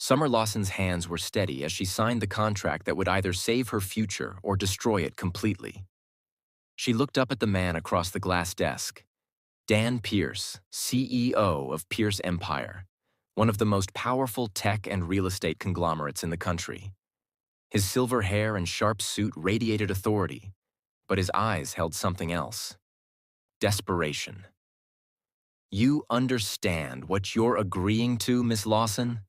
Summer Lawson's hands were steady as she signed the contract that would either save her future or destroy it completely. She looked up at the man across the glass desk. Dan Pierce, CEO of Pierce Empire, one of the most powerful tech and real estate conglomerates in the country. His silver hair and sharp suit radiated authority, but his eyes held something else: desperation. "You understand what you're agreeing to, Miss Lawson?"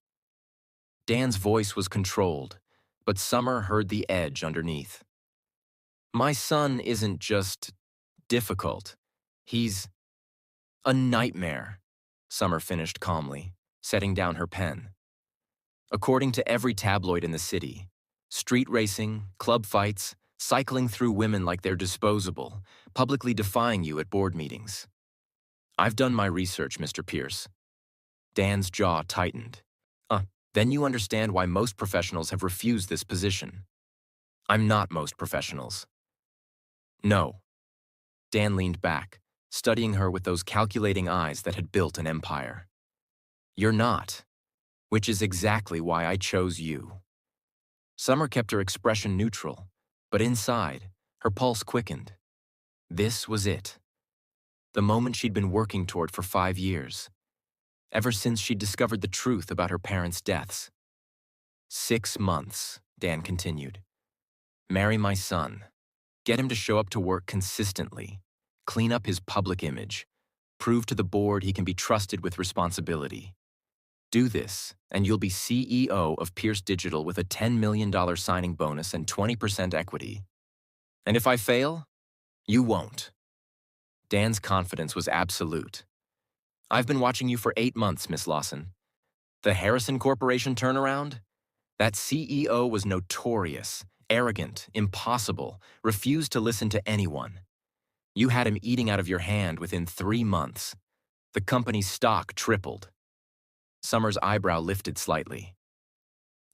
Dan's voice was controlled, but Summer heard the edge underneath. "My son isn't just difficult. He's a nightmare," Summer finished calmly, setting down her pen. "According to every tabloid in the city, street racing, club fights, cycling through women like they're disposable, publicly defying you at board meetings. I've done my research, Mr. Pierce." Dan's jaw tightened. Then you understand why most professionals have refused this position." "I'm not most professionals." "No." Dan leaned back, studying her with those calculating eyes that had built an empire. "You're not, which is exactly why I chose you." Summer kept her expression neutral, but inside, her pulse quickened. This was it. The moment she'd been working toward for 5 years. Ever since she'd discovered the truth about her parents' deaths. 6 months, Dan continued. "Marry my son. Get him to show up to work consistently. Clean up his public image. Prove to the board he can be trusted with responsibility. Do this, and you'll be CEO of Pierce Digital with a $10 million signing bonus and 20% equity. And if I fail, you won't." Dan's confidence was absolute. "I've been watching you for 8 months, Miss Lawson. The Harrison Corporation turnaround? That CEO was notorious, arrogant, impossible, refused to listen to anyone. You had him eating out of your hand within 3 months. The company's stock tripled." Summer's eyebrow lifted slightly.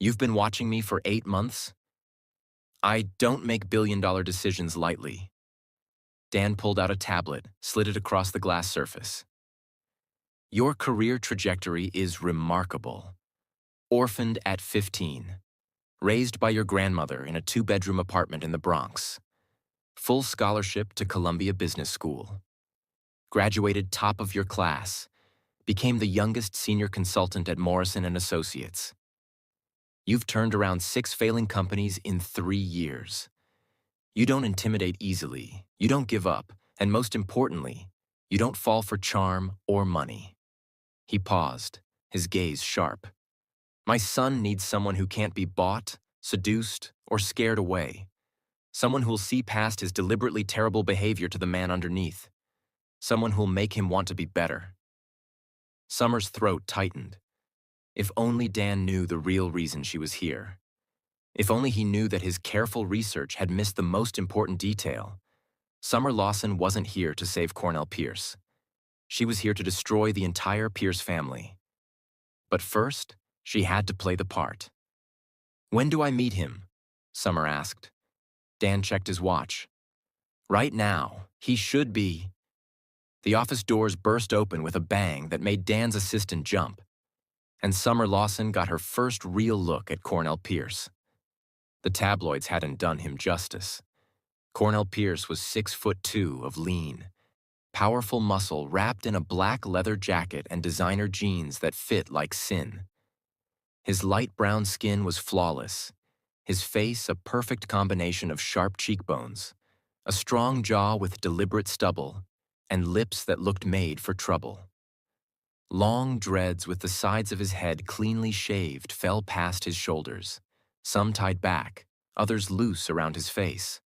"You've been watching me for 8 months? I don't make billion-dollar decisions lightly." Dan pulled out a tablet, slid it across the glass surface. "Your career trajectory is remarkable. Orphaned at 15. Raised by your grandmother in a 2-bedroom apartment in the Bronx. Full scholarship to Columbia Business School. Graduated top of your class. Became the youngest senior consultant at Morrison & Associates. You've turned around 6 failing companies in 3 years. You don't intimidate easily, you don't give up, and most importantly, you don't fall for charm or money." He paused, his gaze sharp. "My son needs someone who can't be bought, seduced, or scared away. Someone who'll see past his deliberately terrible behavior to the man underneath. Someone who'll make him want to be better." Summer's throat tightened. If only Dan knew the real reason she was here. If only he knew that his careful research had missed the most important detail. Summer Lawson wasn't here to save Cornell Pierce. She was here to destroy the entire Pierce family. But first, she had to play the part. "When do I meet him?" Summer asked. Dan checked his watch. "Right now, he should be." The office doors burst open with a bang that made Dan's assistant jump. And Summer Lawson got her first real look at Cornell Pierce. The tabloids hadn't done him justice. Cornell Pierce was 6'2" of lean, powerful muscle wrapped in a black leather jacket and designer jeans that fit like sin. His light brown skin was flawless, his face a perfect combination of sharp cheekbones, a strong jaw with deliberate stubble, and lips that looked made for trouble. Long dreads with the sides of his head cleanly shaved fell past his shoulders, some tied back, others loose around his face.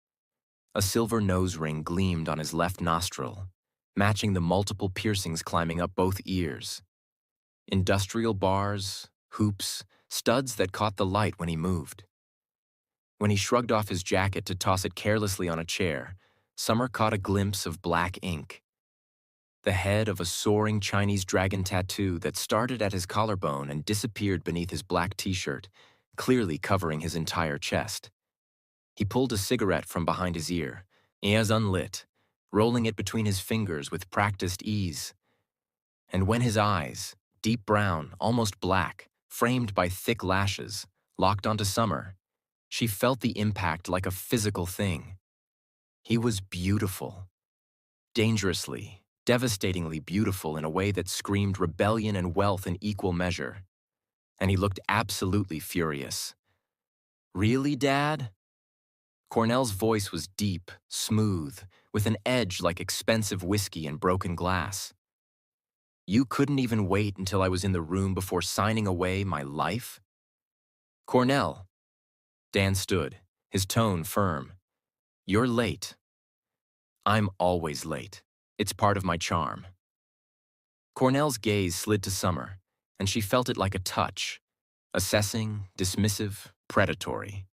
A silver nose ring gleamed on his left nostril, matching the multiple piercings climbing up both ears. Industrial bars, hoops, studs that caught the light when he moved. When he shrugged off his jacket to toss it carelessly on a chair, Summer caught a glimpse of black ink. The head of a soaring Chinese dragon tattoo that started at his collarbone and disappeared beneath his black t-shirt, clearly covering his entire chest. He pulled a cigarette from behind his ear, ears unlit, rolling it between his fingers with practiced ease. And when his eyes, deep brown, almost black, framed by thick lashes, locked onto Summer. She felt the impact like a physical thing. He was beautiful. Dangerously, devastatingly beautiful in a way that screamed rebellion and wealth in equal measure. And he looked absolutely furious. "Really, Dad?" Cornell's voice was deep, smooth, with an edge like expensive whiskey and broken glass. "You couldn't even wait until I was in the room before signing away my life?" "Cornell." Dan stood, his tone firm. "You're late." "I'm always late. It's part of my charm." Cornell's gaze slid to Summer, and she felt it like a touch. Assessing, dismissive, predatory.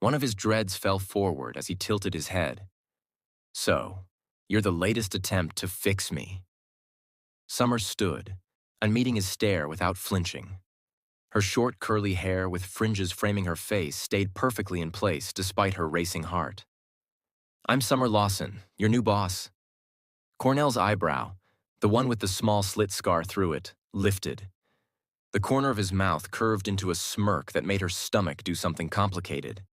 One of his dreads fell forward as he tilted his head. "So, you're the latest attempt to fix me." Summer stood, and meeting his stare without flinching. Her short, curly hair with fringes framing her face stayed perfectly in place despite her racing heart. "I'm Summer Lawson, your new boss." Cornell's eyebrow, the one with the small slit scar through it, lifted. The corner of his mouth curved into a smirk that made her stomach do something complicated.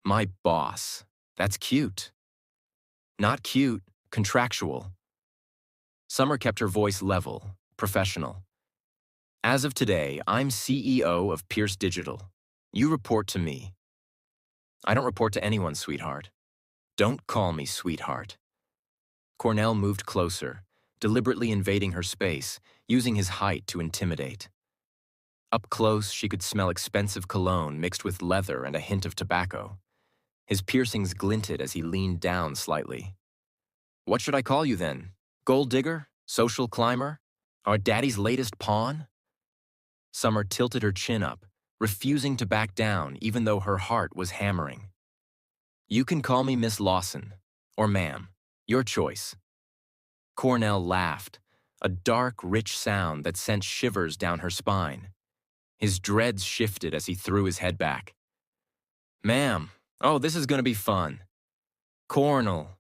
"My boss. That's cute." "Not cute, contractual." Summer kept her voice level, professional. "As of today, I'm CEO of Pierce Digital. You report to me." "I don't report to anyone, sweetheart." "Don't call me sweetheart." Cornell moved closer, deliberately invading her space, using his height to intimidate. Up close, she could smell expensive cologne mixed with leather and a hint of tobacco. His piercings glinted as he leaned down slightly. "What should I call you then? Gold digger? Social climber? Our daddy's latest pawn?" Summer tilted her chin up, refusing to back down even though her heart was hammering. "You can call me Miss Lawson, or ma'am. Your choice." Cornell laughed, a dark, rich sound that sent shivers down her spine. His dreads shifted as he threw his head back. "Ma'am, oh, this is going to be fun." "Cornell."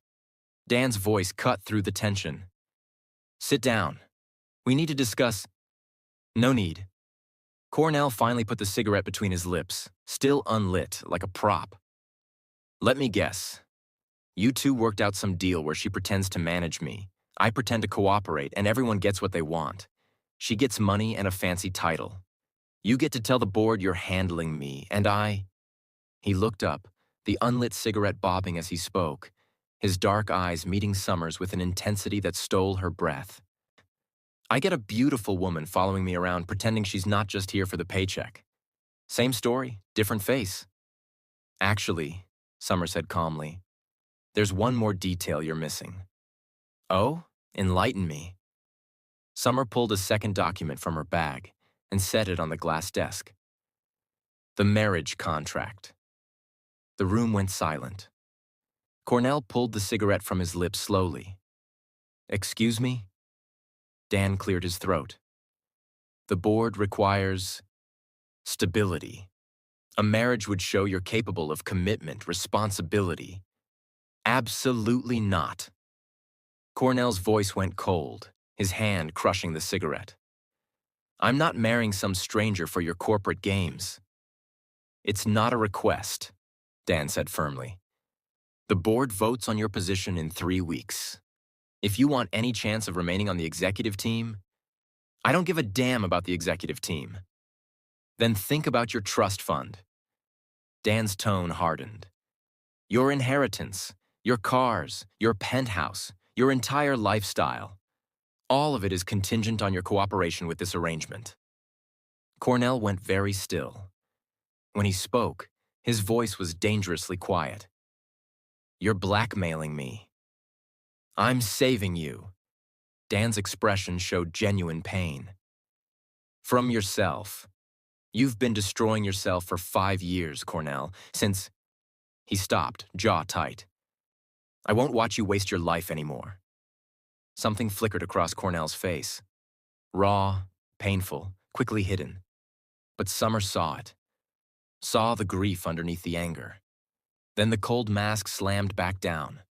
Dan's voice cut through the tension. "Sit down. We need to discuss—" "No need." Cornell finally put the cigarette between his lips, still unlit, like a prop. "Let me guess. You two worked out some deal where she pretends to manage me. I pretend to cooperate, and everyone gets what they want. She gets money and a fancy title. You get to tell the board you're handling me, and I—" He looked up, the unlit cigarette bobbing as he spoke, his dark eyes meeting Summer's with an intensity that stole her breath. "I get a beautiful woman following me around pretending she's not just here for the paycheck. Same story, different face." "Actually," Summer said calmly, "there's one more detail you're missing." "Oh? Enlighten me." Summer pulled a second document from her bag and set it on the glass desk. "The marriage contract." The room went silent. Cornell pulled the cigarette from his lips slowly. "Excuse me?" Dan cleared his throat. "The board requires stability. A marriage would show you're capable of commitment, responsibility." "Absolutely not." Cornell's voice went cold, his hand crushing the cigarette. "I'm not marrying some stranger for your corporate games." "It's not a request," Dan said firmly. "The board votes on your position in 3 weeks. If you want any chance of remaining on the executive team—" "I don't give a damn about the executive team." "Then think about your trust fund." Dan's tone hardened. "Your inheritance, your cars, your penthouse, your entire lifestyle. All of it is contingent on your cooperation with this arrangement." Cornell went very still. When he spoke, his voice was dangerously quiet. "You're blackmailing me." "I'm saving you." Dan's expression showed genuine pain. "From yourself. You've been destroying yourself for 5 years, Cornell, since—" He stopped, jaw tight. "I won't watch you waste your life anymore." Something flickered across Cornell's face. Raw, painful, quickly hidden. But Summer saw it. Saw the grief underneath the anger. Then the cold mask slammed back down.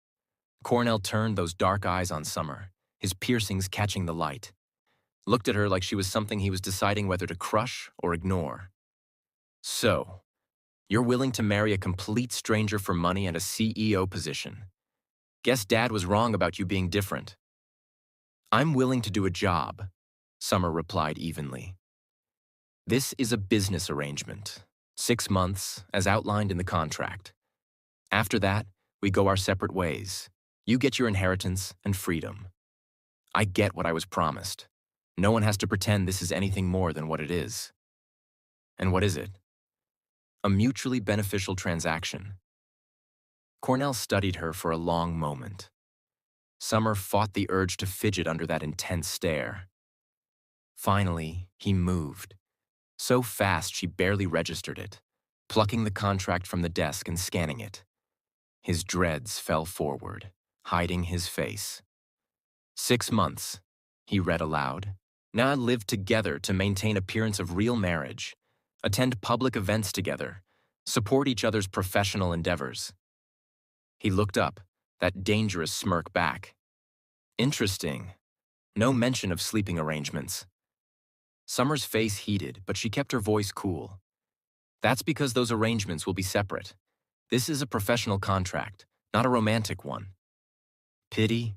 Cornell turned those dark eyes on Summer, his piercings catching the light. looked at her like she was something he was deciding whether to crush or ignore. So, you're willing to marry a complete stranger for money and a CEO position. Guess Dad was wrong about you being different. I'm willing to do a job, Summer replied evenly. This is a business arrangement. 6 months, as outlined in the contract. After that, we go our separate ways. You get your inheritance and freedom. I get what I was promised. No one has to pretend this is anything more than what it is. And what is it? A mutually beneficial transaction. Cornell studied her for a long moment. Summer fought the urge to fidget under that intense stare. Finally, he moved. So fast she barely registered it, plucking the contract from the desk and scanning it. His dreads fell forward, hiding his face. 6 months, he read aloud. Now live together to maintain appearance of real marriage, attend public events together, support each other's professional endeavors. He looked up, that dangerous smirk back. Interesting. No mention of sleeping arrangements. Summer's face heated, but she kept her voice cool. That's because those arrangements will be separate. This is a professional contract, not a romantic one. Pity?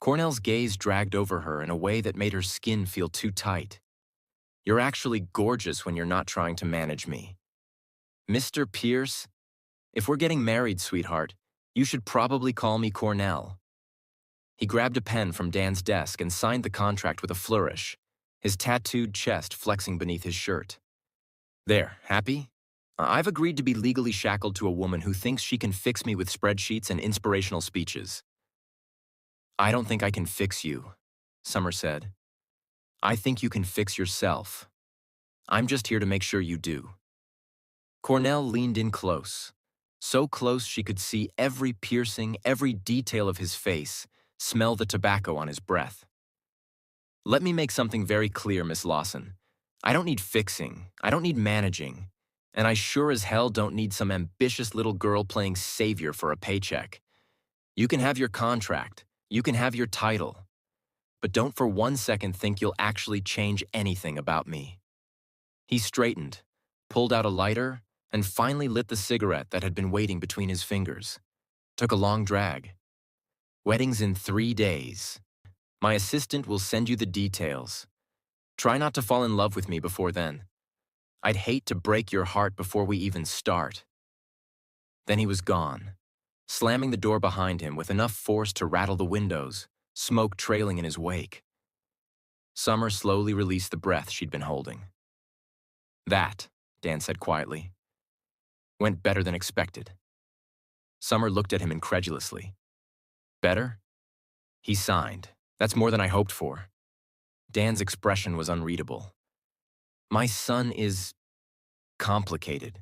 Cornell's gaze dragged over her in a way that made her skin feel too tight. You're actually gorgeous when you're not trying to manage me. Mr. Pierce, if we're getting married, sweetheart, you should probably call me Cornell. He grabbed a pen from Dan's desk and signed the contract with a flourish, his tattooed chest flexing beneath his shirt. There, happy? I've agreed to be legally shackled to a woman who thinks she can fix me with spreadsheets and inspirational speeches. I don't think I can fix you, Summer said. I think you can fix yourself. I'm just here to make sure you do. Cornell leaned in close, so close she could see every piercing, every detail of his face, smell the tobacco on his breath. Let me make something very clear, Miss Lawson. I don't need fixing, I don't need managing, and I sure as hell don't need some ambitious little girl playing savior for a paycheck. You can have your contract, you can have your title, but don't for 1 second think you'll actually change anything about me. He straightened, pulled out a lighter, and finally lit the cigarette that had been waiting between his fingers. Took a long drag. Wedding's in 3 days. My assistant will send you the details. Try not to fall in love with me before then. I'd hate to break your heart before we even start. Then he was gone, slamming the door behind him with enough force to rattle the windows, smoke trailing in his wake. Summer slowly released the breath she'd been holding. That, Dan said quietly, went better than expected. Summer looked at him incredulously. Better? He signed. That's more than I hoped for. Dan's expression was unreadable. My son is complicated.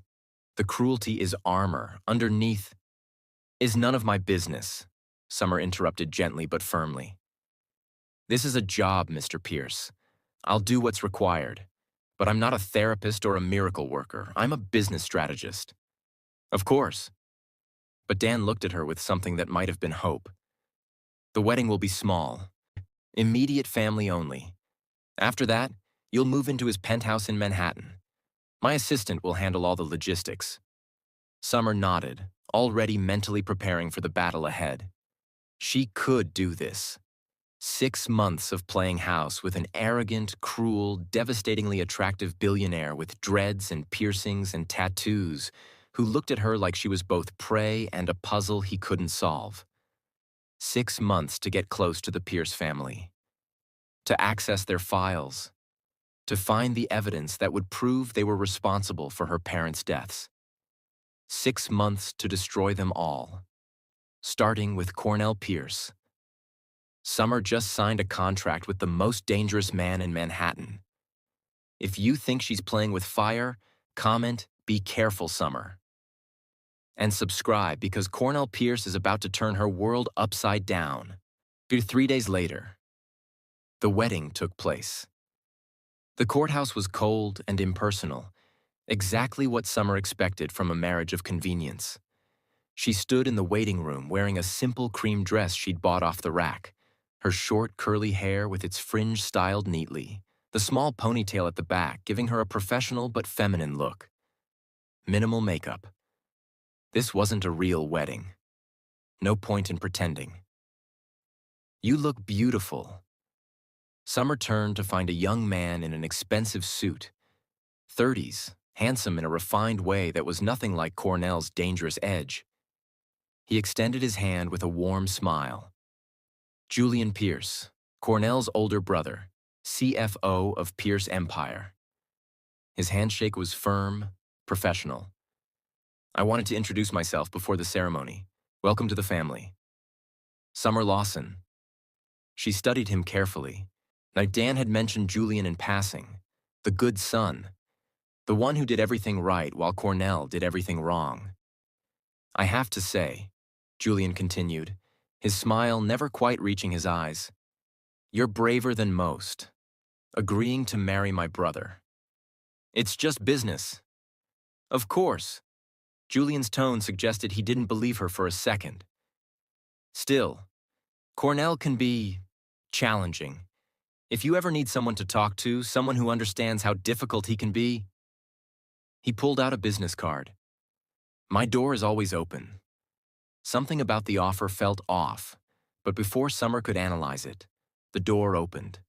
The cruelty is armor. Underneath is none of my business, Summer interrupted gently but firmly. This is a job, Mr. Pierce. I'll do what's required, but I'm not a therapist or a miracle worker. I'm a business strategist. Of course. But Dan looked at her with something that might have been hope. The wedding will be small. Immediate family only. After that, you'll move into his penthouse in Manhattan. My assistant will handle all the logistics. Summer nodded, already mentally preparing for the battle ahead. She could do this. 6 months of playing house with an arrogant, cruel, devastatingly attractive billionaire with dreads and piercings and tattoos who looked at her like she was both prey and a puzzle he couldn't solve. 6 months to get close to the Pierce family, to access their files, to find the evidence that would prove they were responsible for her parents' deaths. 6 months to destroy them all, starting with Cornell Pierce. Summer just signed a contract with the most dangerous man in Manhattan. If you think she's playing with fire, comment, "Be careful, Summer." And subscribe because Cornell Pierce is about to turn her world upside down. 3 days later, the wedding took place. The courthouse was cold and impersonal, exactly what Summer expected from a marriage of convenience. She stood in the waiting room wearing a simple cream dress she'd bought off the rack, her short, curly hair with its fringe styled neatly, the small ponytail at the back giving her a professional but feminine look. Minimal makeup. This wasn't a real wedding. No point in pretending. "You look beautiful." Summer turned to find a young man in an expensive suit, 30s, handsome in a refined way that was nothing like Cornell's dangerous edge. He extended his hand with a warm smile. Julian Pierce, Cornell's older brother, CFO of Pierce Empire. His handshake was firm, professional. "I wanted to introduce myself before the ceremony. Welcome to the family." Summer Lawson. She studied him carefully. Now Dan had mentioned Julian in passing, the good son, the one who did everything right while Cornell did everything wrong. "I have to say," Julian continued, his smile never quite reaching his eyes, "you're braver than most, agreeing to marry my brother. It's just business." "Of course." Julian's tone suggested he didn't believe her for a second. "Still, Cornell can be challenging. If you ever need someone to talk to, someone who understands how difficult he can be." He pulled out a business card. "My door is always open." Something about the offer felt off, but before Summer could analyze it, the door opened,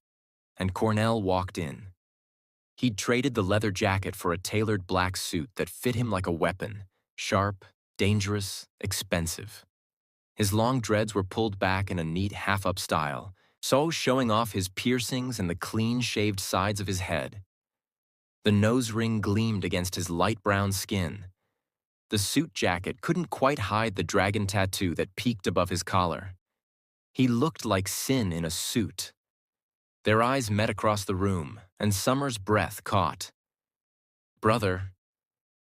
and Cornell walked in. He'd traded the leather jacket for a tailored black suit that fit him like a weapon, sharp, dangerous, expensive. His long dreads were pulled back in a neat half-up style, so showing off his piercings and the clean-shaved sides of his head. The nose ring gleamed against his light brown skin. The suit jacket couldn't quite hide the dragon tattoo that peeked above his collar. He looked like sin in a suit. Their eyes met across the room, and Summer's breath caught. "Brother."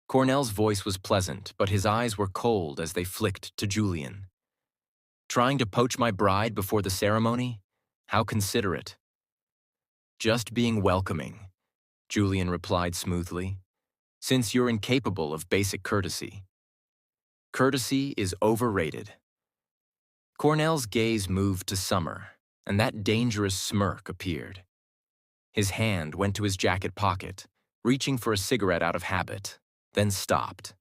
Cornell's voice was pleasant, but his eyes were cold as they flicked to Julian. "Trying to poach my bride before the ceremony? How considerate." "Just being welcoming," Julian replied smoothly, "since you're incapable of basic courtesy." "Courtesy is overrated." Cornell's gaze moved to Summer, and that dangerous smirk appeared. His hand went to his jacket pocket, reaching for a cigarette out of habit, then stopped.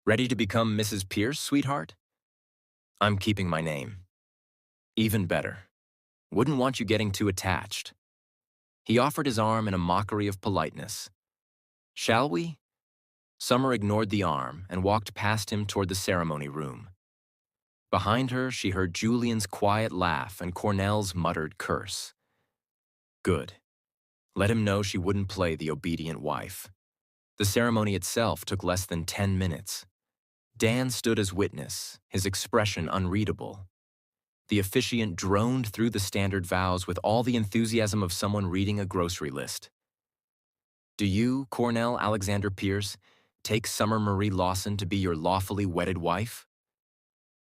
"Ready to become Mrs. Pierce, sweetheart?" "I'm keeping my name." "Even better. Wouldn't want you getting too attached." He offered his arm in a mockery of politeness. "Shall we?" Summer ignored the arm and walked past him toward the ceremony room. Behind her, she heard Julian's quiet laugh and Cornell's muttered curse. Good. Let him know she wouldn't play the obedient wife. The ceremony itself took less than 10 minutes. Dan stood as witness, his expression unreadable. The officiant droned through the standard vows with all the enthusiasm of someone reading a grocery list. "Do you, Cornell Alexander Pierce, take Summer Marie Lawson to be your lawfully wedded wife?"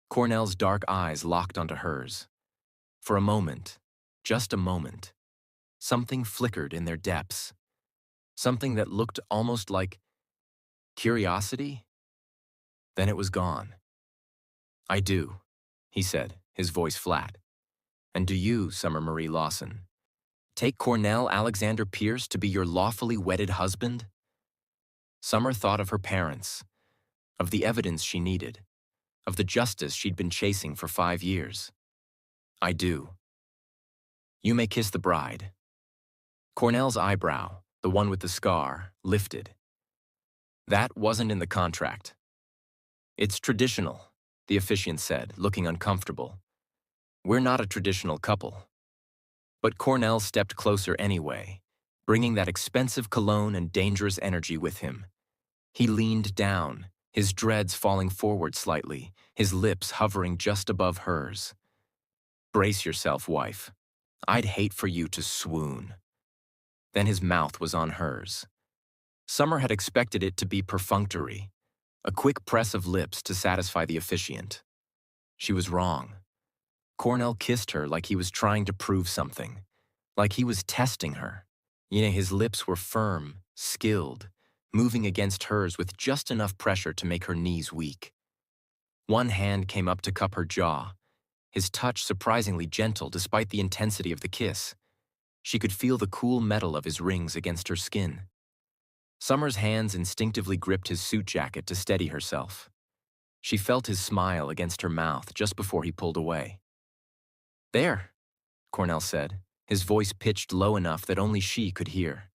Cornell's dark eyes locked onto hers. For a moment, just a moment, something flickered in their depths. Something that looked almost like curiosity. Then it was gone. "I do," he said, his voice flat. "And do you, Summer Marie Lawson, take Cornell Alexander Pierce to be your lawfully wedded husband?" Summer thought of her parents, of the evidence she needed, of the justice she'd been chasing for 5 years. "I do." "You may kiss the bride." Cornell's eyebrow, the one with the scar, lifted. "That wasn't in the contract." "It's traditional," the officiant said, looking uncomfortable. "We're not a traditional couple." But Cornell stepped closer anyway, bringing that expensive cologne and dangerous energy with him. He leaned down, his dreads falling forward slightly, his lips hovering just above hers. "Brace yourself, wife. I'd hate for you to swoon." Then his mouth was on hers. Summer had expected it to be perfunctory, a quick press of lips to satisfy the officiant. She was wrong. Cornell kissed her like he was trying to prove something, like he was testing her. His lips were firm, skilled, moving against hers with just enough pressure to make her knees weak. One hand came up to cup her jaw, his touch surprisingly gentle despite the intensity of the kiss. She could feel the cool metal of his rings against her skin. Summer's hands instinctively gripped his suit jacket to steady herself. She felt his smile against her mouth just before he pulled away. "There," Cornell said, his voice pitched low enough that only she could hear.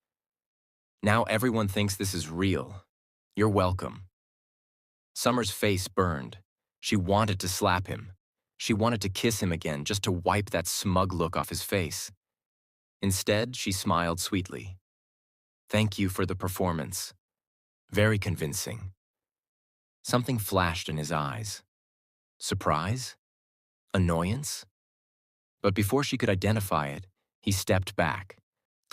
"Now everyone thinks this is real. You're welcome." Summer's face burned. She wanted to slap him. She wanted to kiss him again just to wipe that smug look off his face. Instead, she smiled sweetly. "Thank you for the performance. Very convincing." Something flashed in his eyes. Surprise? Annoyance? But before she could identify it, he stepped back,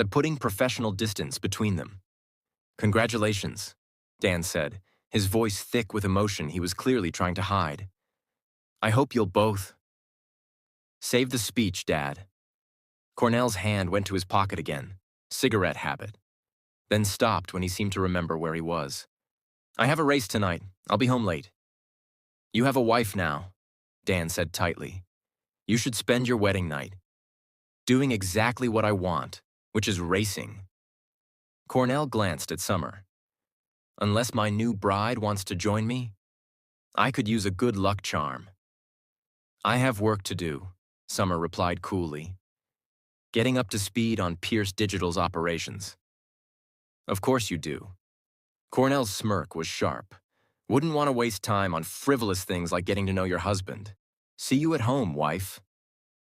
putting professional distance between them. "Congratulations," Dan said, his voice thick with emotion he was clearly trying to hide. "I hope you'll both—" "Save the speech, Dad." Cornell's hand went to his pocket again, cigarette habit, then stopped when he seemed to remember where he was. "I have a race tonight. I'll be home late." "You have a wife now," Dan said tightly. "You should spend your wedding night doing exactly what I want, which is racing." Cornell glanced at Summer. "Unless my new bride wants to join me, I could use a good luck charm." "I have work to do," Summer replied coolly. "Getting up to speed on Pierce Digital's operations." "Of course you do." Cornell's smirk was sharp. "Wouldn't want to waste time on frivolous things like getting to know your husband. See you at home, wife.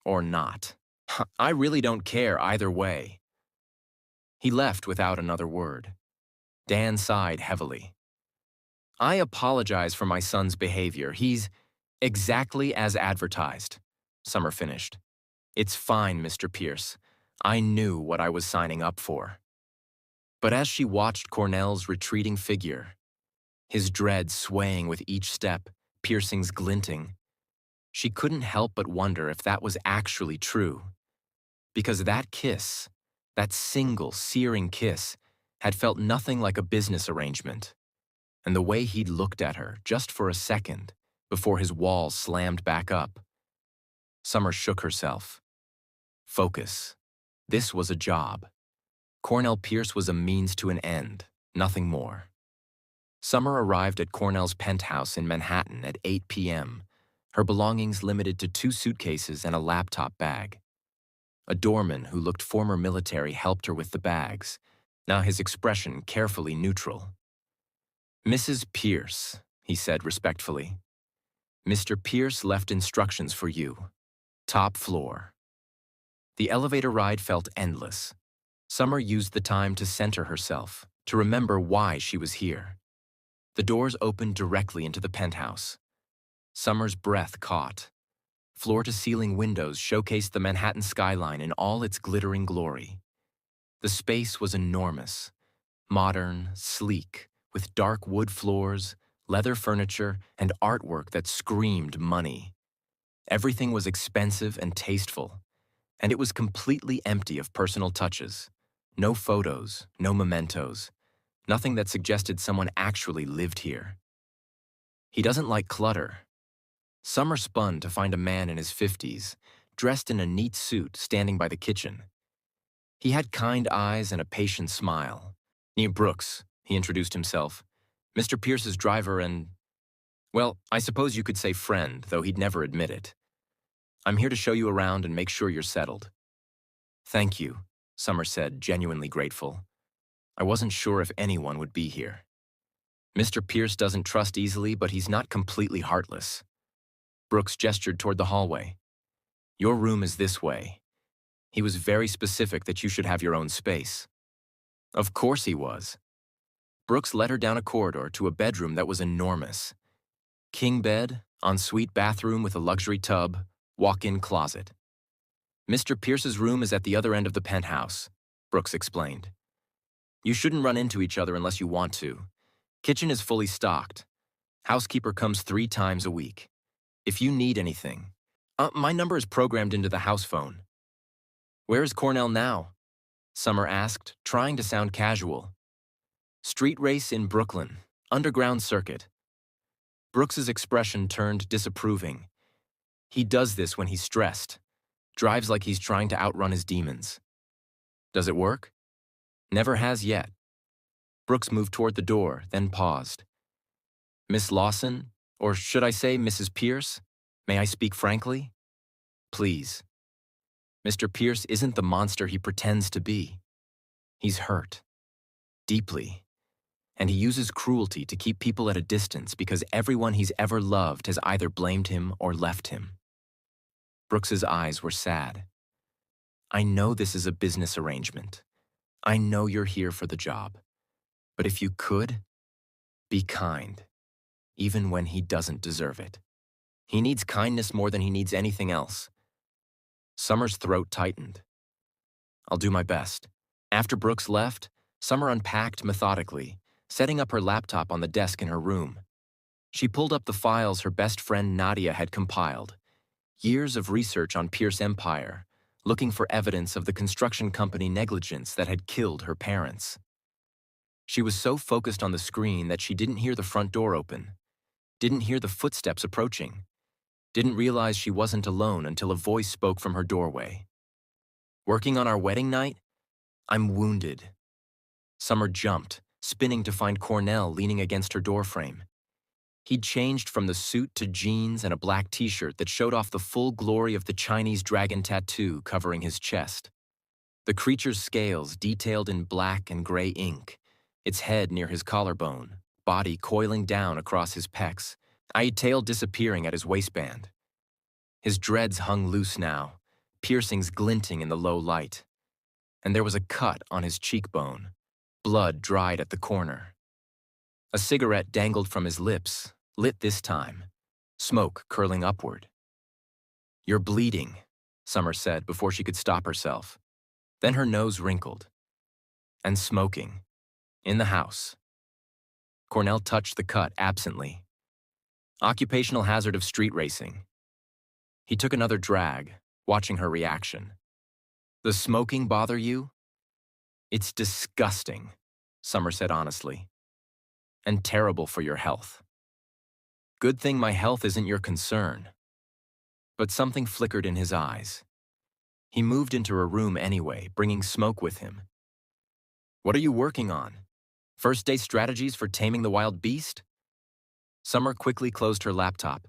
Or not. I really don't care either way." He left without another word. Dan sighed heavily. "I apologize for my son's behavior. He's exactly as advertised," Summer finished. "It's fine, Mr. Pierce. I knew what I was signing up for." But as she watched Cornell's retreating figure, his dread swaying with each step, piercings glinting, she couldn't help but wonder if that was actually true. Because that kiss, that single, searing kiss, had felt nothing like a business arrangement. And the way he'd looked at her, just for a second, before his wall slammed back up. Summer shook herself. Focus. This was a job. Cornell Pierce was a means to an end, nothing more. Summer arrived at Cornell's penthouse in Manhattan at 8 p.m., her belongings limited to 2 suitcases and a laptop bag. A doorman who looked former military helped her with the bags, now his expression carefully neutral. "Mrs. Pierce," he said respectfully. "Mr. Pierce left instructions for you. Top floor." The elevator ride felt endless. Summer used the time to center herself, to remember why she was here. The doors opened directly into the penthouse. Summer's breath caught. Floor-to-ceiling windows showcased the Manhattan skyline in all its glittering glory. The space was enormous, modern, sleek, with dark wood floors, leather furniture, and artwork that screamed money. Everything was expensive and tasteful, and it was completely empty of personal touches. No photos, no mementos, nothing that suggested someone actually lived here. He doesn't like clutter. Summer spun to find a man in his 50s, dressed in a neat suit, standing by the kitchen. He had kind eyes and a patient smile. "Neil Brooks," he introduced himself. "Mr. Pierce's driver and, well, I suppose you could say friend, though he'd never admit it. I'm here to show you around and make sure you're settled." "Thank you," Summer said, genuinely grateful. "I wasn't sure if anyone would be here. Mr. Pierce doesn't trust easily, but he's not completely heartless." Brooks gestured toward the hallway. "Your room is this way. He was very specific that you should have your own space." Of course he was. Brooks led her down a corridor to a bedroom that was enormous. King bed, ensuite bathroom with a luxury tub, walk-in closet. "Mr. Pierce's room is at the other end of the penthouse," Brooks explained. "You shouldn't run into each other unless you want to. Kitchen is fully stocked. Housekeeper comes 3 times a week. If you need anything, my number is programmed into the house phone." "Where is Cornell now?" Summer asked, trying to sound casual. "Street race in Brooklyn, underground circuit." Brooks's expression turned disapproving. He does this when he's stressed, drives like he's trying to outrun his demons. Does it work? Never has yet. Brooks moved toward the door, then paused. Miss Lawson, or should I say Mrs. Pierce, may I speak frankly? Please. Mr. Pierce isn't the monster he pretends to be. He's hurt. Deeply. And he uses cruelty to keep people at a distance because everyone he's ever loved has either blamed him or left him. Brooks's eyes were sad. I know this is a business arrangement. I know you're here for the job. But if you could, be kind, even when he doesn't deserve it. He needs kindness more than he needs anything else. Summer's throat tightened. I'll do my best. After Brooks left, Summer unpacked methodically, setting up her laptop on the desk in her room. She pulled up the files her best friend Nadia had compiled. Years of research on Pierce Empire, looking for evidence of the construction company negligence that had killed her parents. She was so focused on the screen that she didn't hear the front door open, didn't hear the footsteps approaching, didn't realize she wasn't alone until a voice spoke from her doorway. Working on our wedding night? I'm wounded. Summer jumped, spinning to find Cornell leaning against her doorframe. He'd changed from the suit to jeans and a black t-shirt that showed off the full glory of the Chinese dragon tattoo covering his chest. The creature's scales detailed in black and gray ink, its head near his collarbone, body coiling down across his pecs, tail disappearing at his waistband. His dreads hung loose now, piercings glinting in the low light. And there was a cut on his cheekbone, blood dried at the corner. A cigarette dangled from his lips, lit this time, smoke curling upward. You're bleeding, Summer said before she could stop herself. Then her nose wrinkled. And smoking. In the house. Cornell touched the cut absently. Occupational hazard of street racing. He took another drag, watching her reaction. The smoking bother you? It's disgusting, Summer said honestly. And terrible for your health. Good thing my health isn't your concern. But something flickered in his eyes. He moved into her room anyway, bringing smoke with him. What are you working on? First day strategies for taming the wild beast? Summer quickly closed her laptop,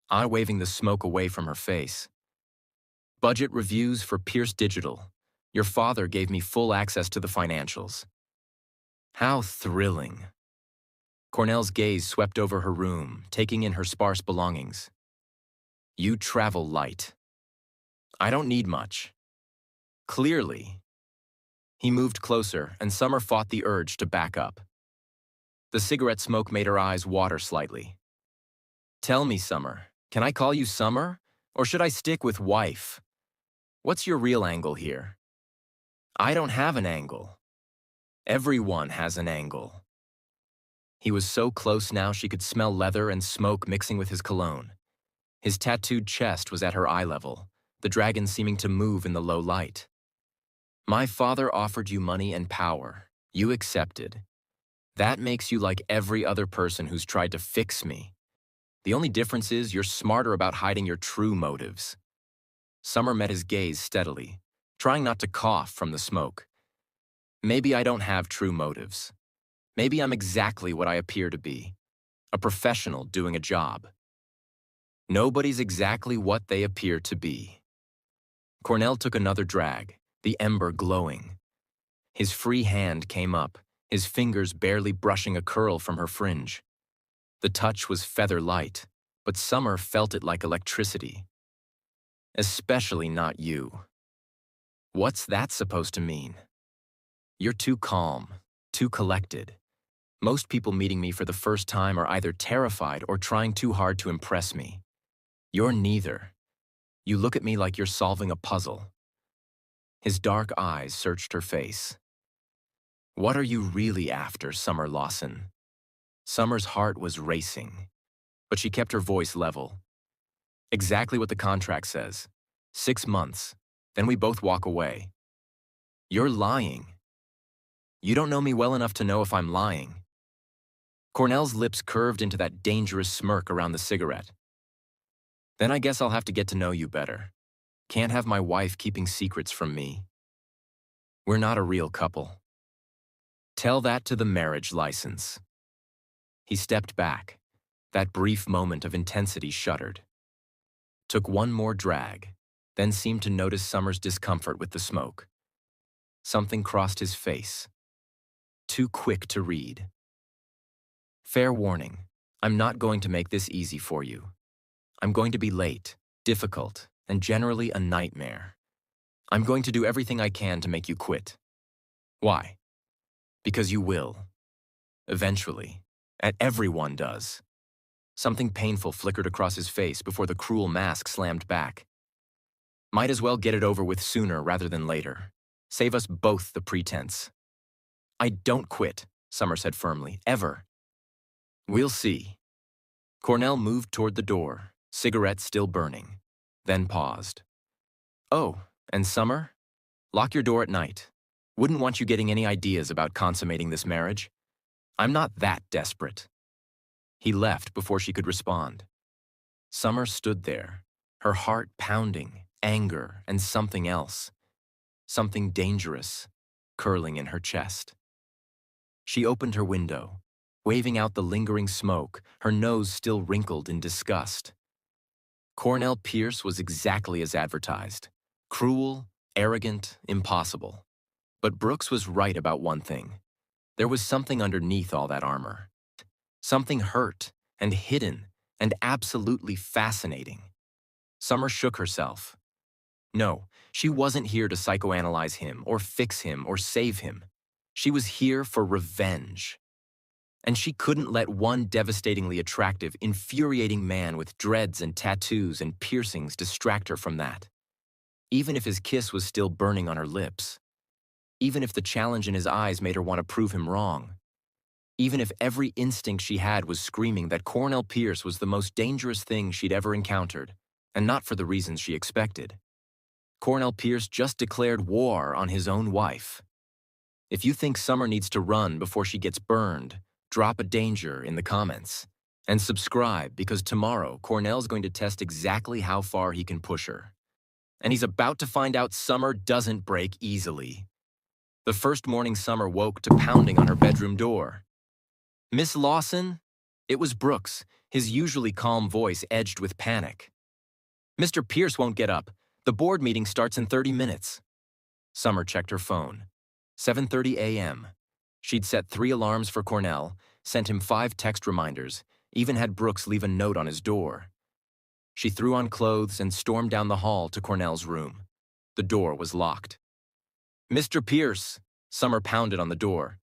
waving the smoke away from her face. Budget reviews for Pierce Digital. Your father gave me full access to the financials. How thrilling. Cornell's gaze swept over her room, taking in her sparse belongings. You travel light. I don't need much. Clearly. He moved closer, and Summer fought the urge to back up. The cigarette smoke made her eyes water slightly. Tell me, Summer, can I call you Summer, or should I stick with wife? What's your real angle here? I don't have an angle. Everyone has an angle. He was so close now she could smell leather and smoke mixing with his cologne. His tattooed chest was at her eye level, the dragon seeming to move in the low light. My father offered you money and power. You accepted. That makes you like every other person who's tried to fix me. The only difference is you're smarter about hiding your true motives. Summer met his gaze steadily, trying not to cough from the smoke. Maybe I don't have true motives. Maybe I'm exactly what I appear to be, a professional doing a job. Nobody's exactly what they appear to be. Cornell took another drag, the ember glowing. His free hand came up, his fingers barely brushing a curl from her fringe. The touch was feather light, but Summer felt it like electricity. Especially not you. What's that supposed to mean? You're too calm, too collected. Most people meeting me for the first time are either terrified or trying too hard to impress me. You're neither. You look at me like you're solving a puzzle. His dark eyes searched her face. What are you really after, Summer Lawson? Summer's heart was racing, but she kept her voice level. Exactly what the contract says. 6 months, then we both walk away. You're lying. You don't know me well enough to know if I'm lying. Cornell's lips curved into that dangerous smirk around the cigarette. Then I guess I'll have to get to know you better. Can't have my wife keeping secrets from me. We're not a real couple. Tell that to the marriage license. He stepped back. That brief moment of intensity shuddered. Took one more drag, then seemed to notice Summer's discomfort with the smoke. Something crossed his face. Too quick to read. Fair warning, I'm not going to make this easy for you. I'm going to be late, difficult, and generally a nightmare. I'm going to do everything I can to make you quit. Why? Because you will. Eventually. Everyone does. Something painful flickered across his face before the cruel mask slammed back. Might as well get it over with sooner rather than later. Save us both the pretense. I don't quit, Summer said firmly, ever. We'll see. Cornell moved toward the door, cigarette still burning, then paused. Oh, and Summer? Lock your door at night. Wouldn't want you getting any ideas about consummating this marriage. I'm not that desperate. He left before she could respond. Summer stood there, her heart pounding, anger and something else. Something dangerous, curling in her chest. She opened her window, waving out the lingering smoke, her nose still wrinkled in disgust. Cornell Pierce was exactly as advertised. Cruel, arrogant, impossible. But Brooks was right about one thing. There was something underneath all that armor. Something hurt and hidden and absolutely fascinating. Summer shook herself. No, she wasn't here to psychoanalyze him or fix him or save him. She was here for revenge. And she couldn't let one devastatingly attractive, infuriating man with dreads and tattoos and piercings distract her from that. Even if his kiss was still burning on her lips. Even if the challenge in his eyes made her want to prove him wrong. Even if every instinct she had was screaming that Cornell Pierce was the most dangerous thing she'd ever encountered, and not for the reasons she expected. Cornell Pierce just declared war on his own wife. If you think Summer needs to run before she gets burned, drop a danger in the comments. And subscribe because tomorrow Cornell's going to test exactly how far he can push her. And he's about to find out Summer doesn't break easily. The first morning Summer woke to pounding on her bedroom door. Miss Lawson? It was Brooks, his usually calm voice edged with panic. Mr. Pierce won't get up. The board meeting starts in 30 minutes. Summer checked her phone. 7:30 a.m. She'd set 3 alarms for Cornell, sent him 5 text reminders, even had Brooks leave a note on his door. She threw on clothes and stormed down the hall to Cornell's room. The door was locked. Mr. Pierce, Summer pounded on the door.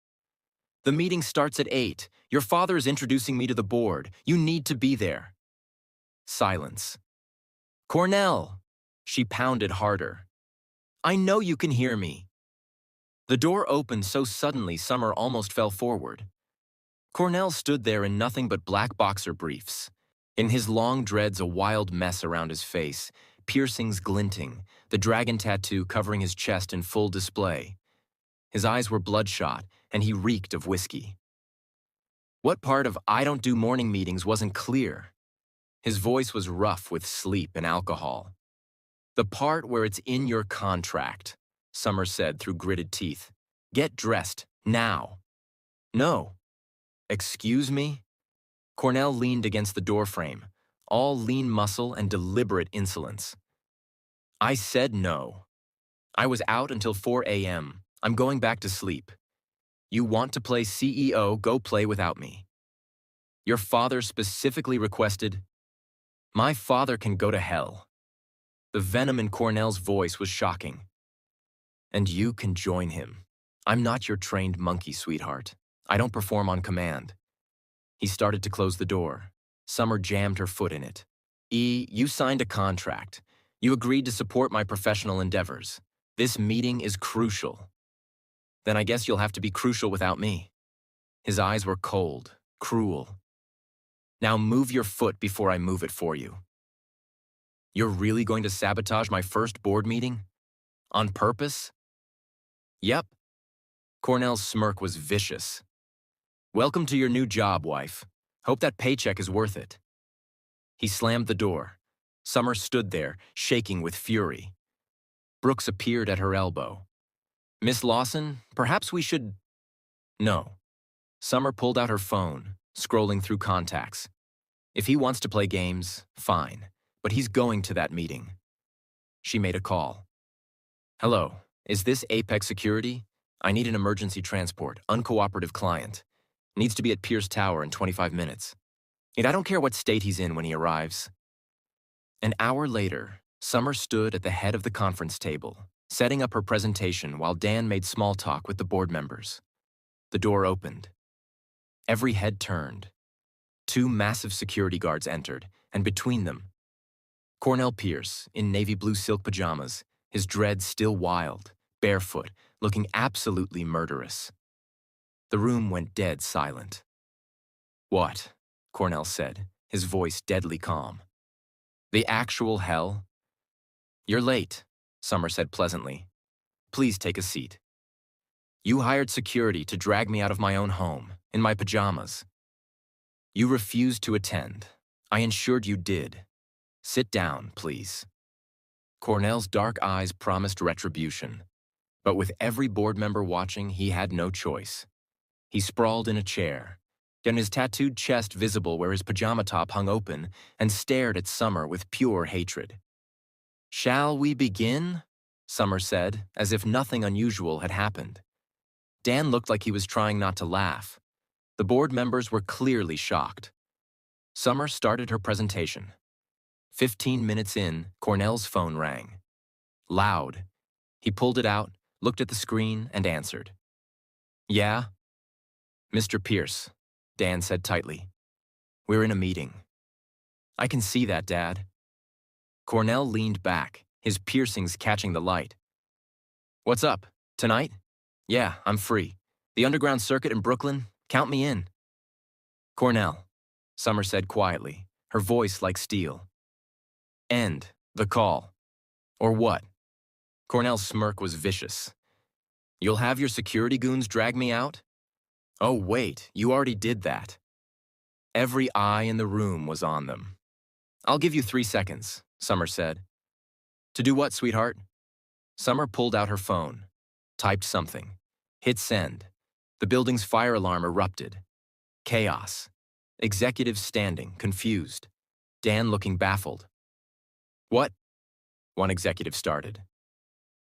The meeting starts at 8. Your father is introducing me to the board. You need to be there. Silence. Cornell, she pounded harder. I know you can hear me. The door opened so suddenly Summer almost fell forward. Cornell stood there in nothing but black boxer briefs. In his long dreads, a wild mess around his face, piercings glinting, the dragon tattoo covering his chest in full display. His eyes were bloodshot, and he reeked of whiskey. What part of I don't do morning meetings wasn't clear? His voice was rough with sleep and alcohol. The part where it's in your contract, Summer said through gritted teeth. Get dressed, now. No. Excuse me? Cornell leaned against the doorframe, all lean muscle and deliberate insolence. I said no. I was out until 4 a.m. I'm going back to sleep. You want to play CEO, go play without me. Your father specifically requested. My father can go to hell. The venom in Cornell's voice was shocking. And you can join him. I'm not your trained monkey, sweetheart. I don't perform on command. He started to close the door. Summer jammed her foot in it. You signed a contract. You agreed to support my professional endeavors. This meeting is crucial. Then I guess you'll have to be crucial without me. His eyes were cold, cruel. Now move your foot before I move it for you. You're really going to sabotage my first board meeting? On purpose? Yep. Cornell's smirk was vicious. Welcome to your new job, wife. Hope that paycheck is worth it. He slammed the door. Summer stood there, shaking with fury. Brooks appeared at her elbow. "Miss Lawson, perhaps we should—" "No." Summer pulled out her phone, scrolling through contacts. "If he wants to play games, fine, but he's going to that meeting." She made a call. "Hello, is this Apex Security? I need an emergency transport, uncooperative client. Needs to be at Pierce Tower in 25 minutes. And I don't care what state he's in when he arrives." An hour later, Summer stood at the head of the conference table, setting up her presentation while Dan made small talk with the board members. The door opened. Every head turned. 2 massive security guards entered, and between them, Cornell Pierce, in navy blue silk pajamas, his dreads still wild, barefoot, looking absolutely murderous. The room went dead silent. "What?" Cornell said, his voice deadly calm. "The actual hell?" "You're late," Summer said pleasantly. "Please take a seat. You hired security to drag me out of my own home, in my pajamas. You refused to attend. I ensured you did. Sit down, please." Cornell's dark eyes promised retribution, but with every board member watching, he had no choice. He sprawled in a chair, and his tattooed chest visible where his pajama top hung open, and stared at Summer with pure hatred. "Shall we begin?" Summer said, as if nothing unusual had happened. Dan looked like he was trying not to laugh. The board members were clearly shocked. Summer started her presentation. 15 minutes in, Cornell's phone rang. Loud. He pulled it out, looked at the screen, and answered. "Yeah?" "Mr. Pierce," Dan said tightly. "We're in a meeting." "I can see that, Dad." Cornell leaned back, his piercings catching the light. "What's up? Tonight?" "Yeah, I'm free. The underground circuit in Brooklyn? Count me in." "Cornell," Summer said quietly, her voice like steel. "End the call." "Or what?" Cornell's smirk was vicious. "You'll have your security goons drag me out?" "Oh, wait, you already did that." Every eye in the room was on them. "I'll give you 3 seconds," Summer said. "To do what, sweetheart?" Summer pulled out her phone, typed something, hit send. The building's fire alarm erupted. Chaos. Executives standing, confused. Dan looking baffled. "What?" one executive started.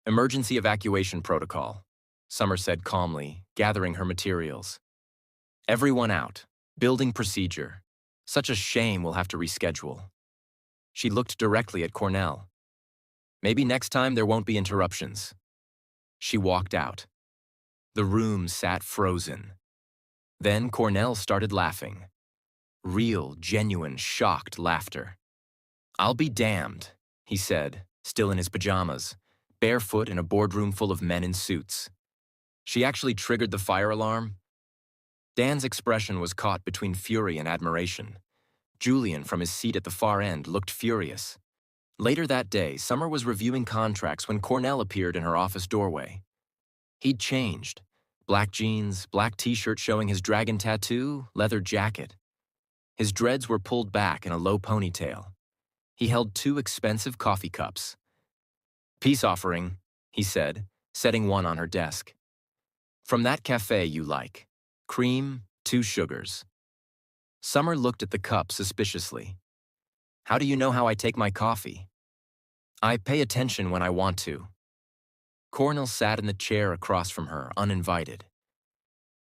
"Emergency evacuation protocol," Summer said calmly, gathering her materials. "Everyone out. Building procedure. Such a shame we'll have to reschedule." She looked directly at Cornell. "Maybe next time there won't be interruptions." She walked out. The room sat frozen. Then Cornell started laughing. Real, genuine, shocked laughter. "I'll be damned," he said, still in his pajamas, barefoot in a boardroom full of men in suits. "She actually triggered the fire alarm?" Dan's expression was caught between fury and admiration. Julian, from his seat at the far end, looked furious. Later that day, Summer was reviewing contracts when Cornell appeared in her office doorway. He'd changed. Black jeans, black t-shirt showing his dragon tattoo, leather jacket. His dreads were pulled back in a low ponytail. He held 2 expensive coffee cups. "Peace offering," he said, setting one on her desk. "From that cafe you like. Cream, 2 sugars." Summer looked at the cup suspiciously. "How do you know how I take my coffee?" "I pay attention when I want to." Cornell sat in the chair across from her, uninvited.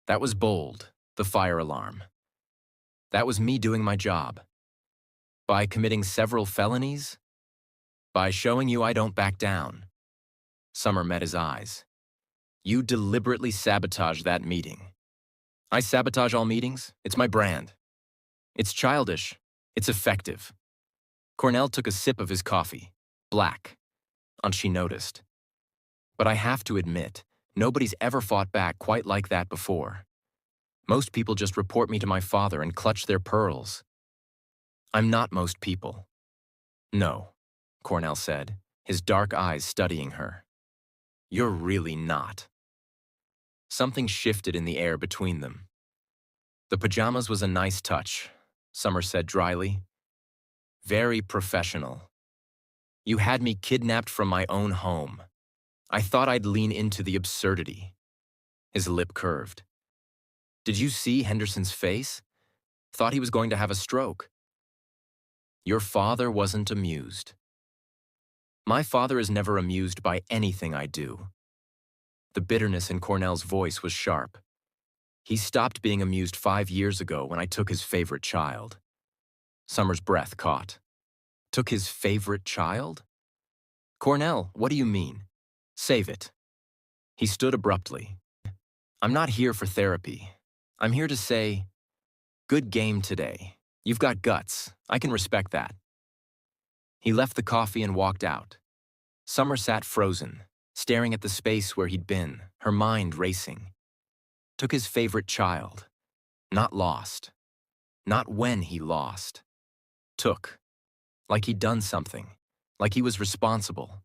"That was bold, the fire alarm. That was me doing my job. By committing several felonies? By showing you I don't back down." Summer met his eyes. "You deliberately sabotaged that meeting." "I sabotage all meetings. It's my brand." "It's childish. It's effective." Cornell took a sip of his coffee, black, and she noticed. "But I have to admit, nobody's ever fought back quite like that before. Most people just report me to my father and clutch their pearls. I'm not most people." "No," Cornell said, his dark eyes studying her. "You're really not." Something shifted in the air between them. "The pajamas was a nice touch," Summer said dryly. "Very professional." You had me kidnapped from my own home. I thought I'd lean into the absurdity. His lip curved. Did you see Henderson's face? Thought he was going to have a stroke. Your father wasn't amused. My father is never amused by anything I do. The bitterness in Cornell's voice was sharp. He stopped being amused 5 years ago when I took his favorite child. Summer's breath caught. Took his favorite child? Cornell, what do you mean? Save it. He stood abruptly. I'm not here for therapy. I'm here to say, good game today. You've got guts. I can respect that. He left the coffee and walked out. Summer sat frozen, staring at the space where he'd been, her mind racing. Took his favorite child. Not lost. Not when he lost. Took. Like he'd done something. Like he was responsible.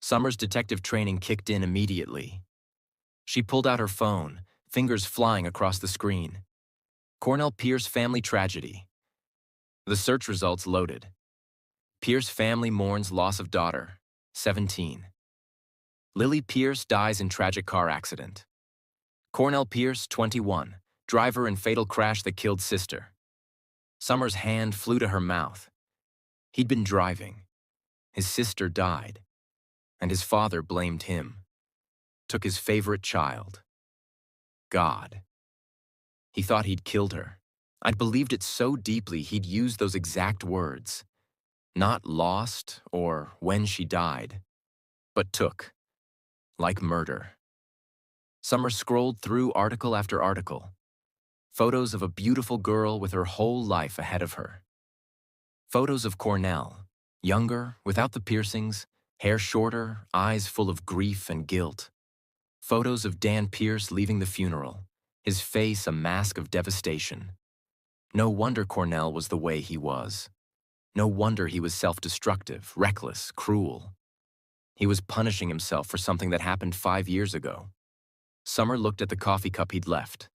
Summer's detective training kicked in immediately. She pulled out her phone, fingers flying across the screen. Cornell Pierce family tragedy. The search results loaded. Pierce family mourns loss of daughter, 17. Lily Pierce dies in tragic car accident. Cornell Pierce, 21, driver in fatal crash that killed sister. Summer's hand flew to her mouth. He'd been driving. His sister died. And his father blamed him. Took his favorite child. God. He thought he'd killed her. I'd believed it so deeply he'd used those exact words. Not lost or when she died, but took. Like murder. Summer scrolled through article after article. Photos of a beautiful girl with her whole life ahead of her. Photos of Cornell, younger, without the piercings, hair shorter, eyes full of grief and guilt. Photos of Dan Pierce leaving the funeral, his face a mask of devastation. No wonder Cornell was the way he was. No wonder he was self-destructive, reckless, cruel. He was punishing himself for something that happened 5 years ago. Summer looked at the coffee cup he'd left.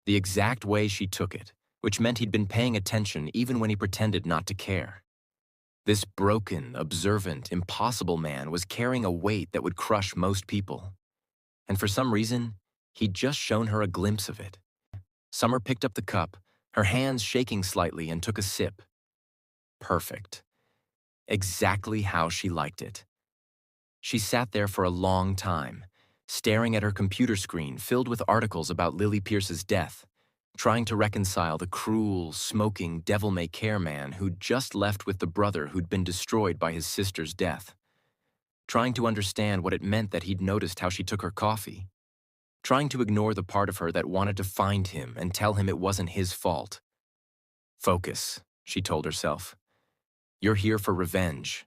The exact way she took it, which meant he'd been paying attention even when he pretended not to care. This broken, observant, impossible man was carrying a weight that would crush most people. And for some reason, he'd just shown her a glimpse of it. Summer picked up the cup, her hands shaking slightly, and took a sip. Perfect. Exactly how she liked it. She sat there for a long time, staring at her computer screen filled with articles about Lily Pierce's death, trying to reconcile the cruel, smoking, devil-may-care man who'd just left with the brother who'd been destroyed by his sister's death. Trying to understand what it meant that he'd noticed how she took her coffee. Trying to ignore the part of her that wanted to find him and tell him it wasn't his fault. Focus, she told herself. You're here for revenge,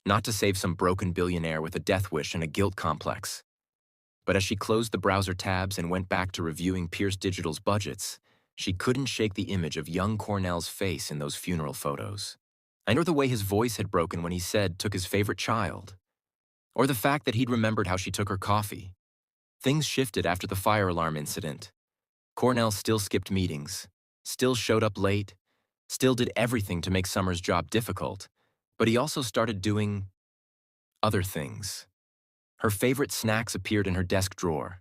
not to save some broken billionaire with a death wish and a guilt complex. But as she closed the browser tabs and went back to reviewing Pierce Digital's budgets, she couldn't shake the image of young Cornell's face in those funeral photos. Or the way his voice had broken when he said took his favorite child. Or the fact that he'd remembered how she took her coffee. Things shifted after the fire alarm incident. Cornell still skipped meetings, still showed up late, still did everything to make Summer's job difficult, but he also started doing other things. Her favorite snacks appeared in her desk drawer.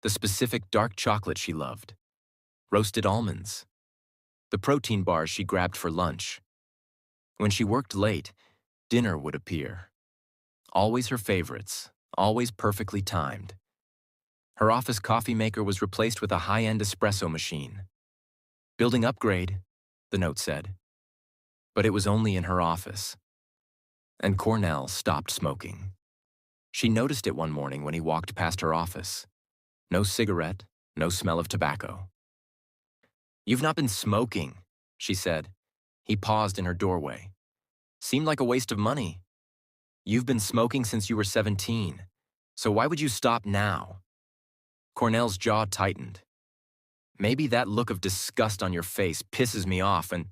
The specific dark chocolate she loved. Roasted almonds. The protein bars she grabbed for lunch. When she worked late, dinner would appear. Always her favorites, always perfectly timed. Her office coffee maker was replaced with a high-end espresso machine. Building upgrade, the note said. But it was only in her office. And Cornell stopped smoking. She noticed it one morning when he walked past her office. No cigarette, no smell of tobacco. You've not been smoking, she said. He paused in her doorway. Seemed like a waste of money. You've been smoking since you were 17, so why would you stop now? Cornell's jaw tightened. Maybe that look of disgust on your face pisses me off and...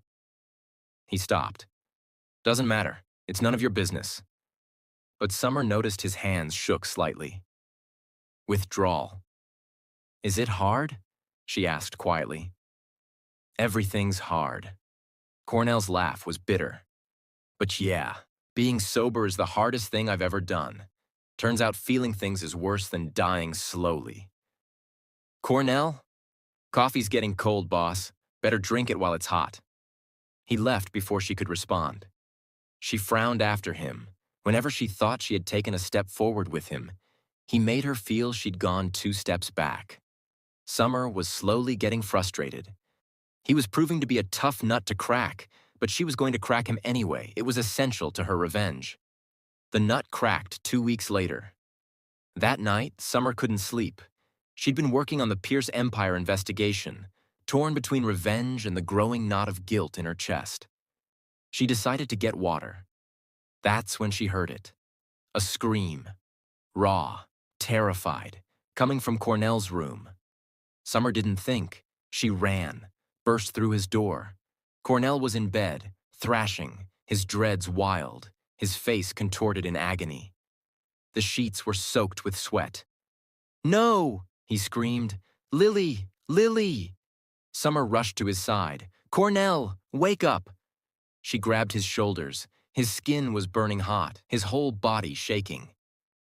He stopped. Doesn't matter. It's none of your business. But Summer noticed his hands shook slightly. Withdrawal. Is it hard? She asked quietly. Everything's hard. Cornell's laugh was bitter. But yeah, Being sober is the hardest thing I've ever done. Turns out feeling things is worse than dying slowly. Cornell? Coffee's getting cold, boss. Better drink it while it's hot. He left before she could respond. She frowned after him. Whenever she thought she had taken a step forward with him, he made her feel she'd gone 2 steps back. Summer was slowly getting frustrated. He was proving to be a tough nut to crack, but she was going to crack him anyway. It was essential to her revenge. The nut cracked 2 weeks later. That night, Summer couldn't sleep. She'd been working on the Pierce Empire investigation, torn between revenge and the growing knot of guilt in her chest. She decided to get water. That's when she heard it. A scream. Raw, terrified, coming from Cornell's room. Summer didn't think. She ran, burst through his door. Cornell was in bed, thrashing, his dreads wild, his face contorted in agony. The sheets were soaked with sweat. "No!" he screamed. "Lily! Lily!" Summer rushed to his side. "Cornell, wake up!" She grabbed his shoulders. His skin was burning hot, his whole body shaking.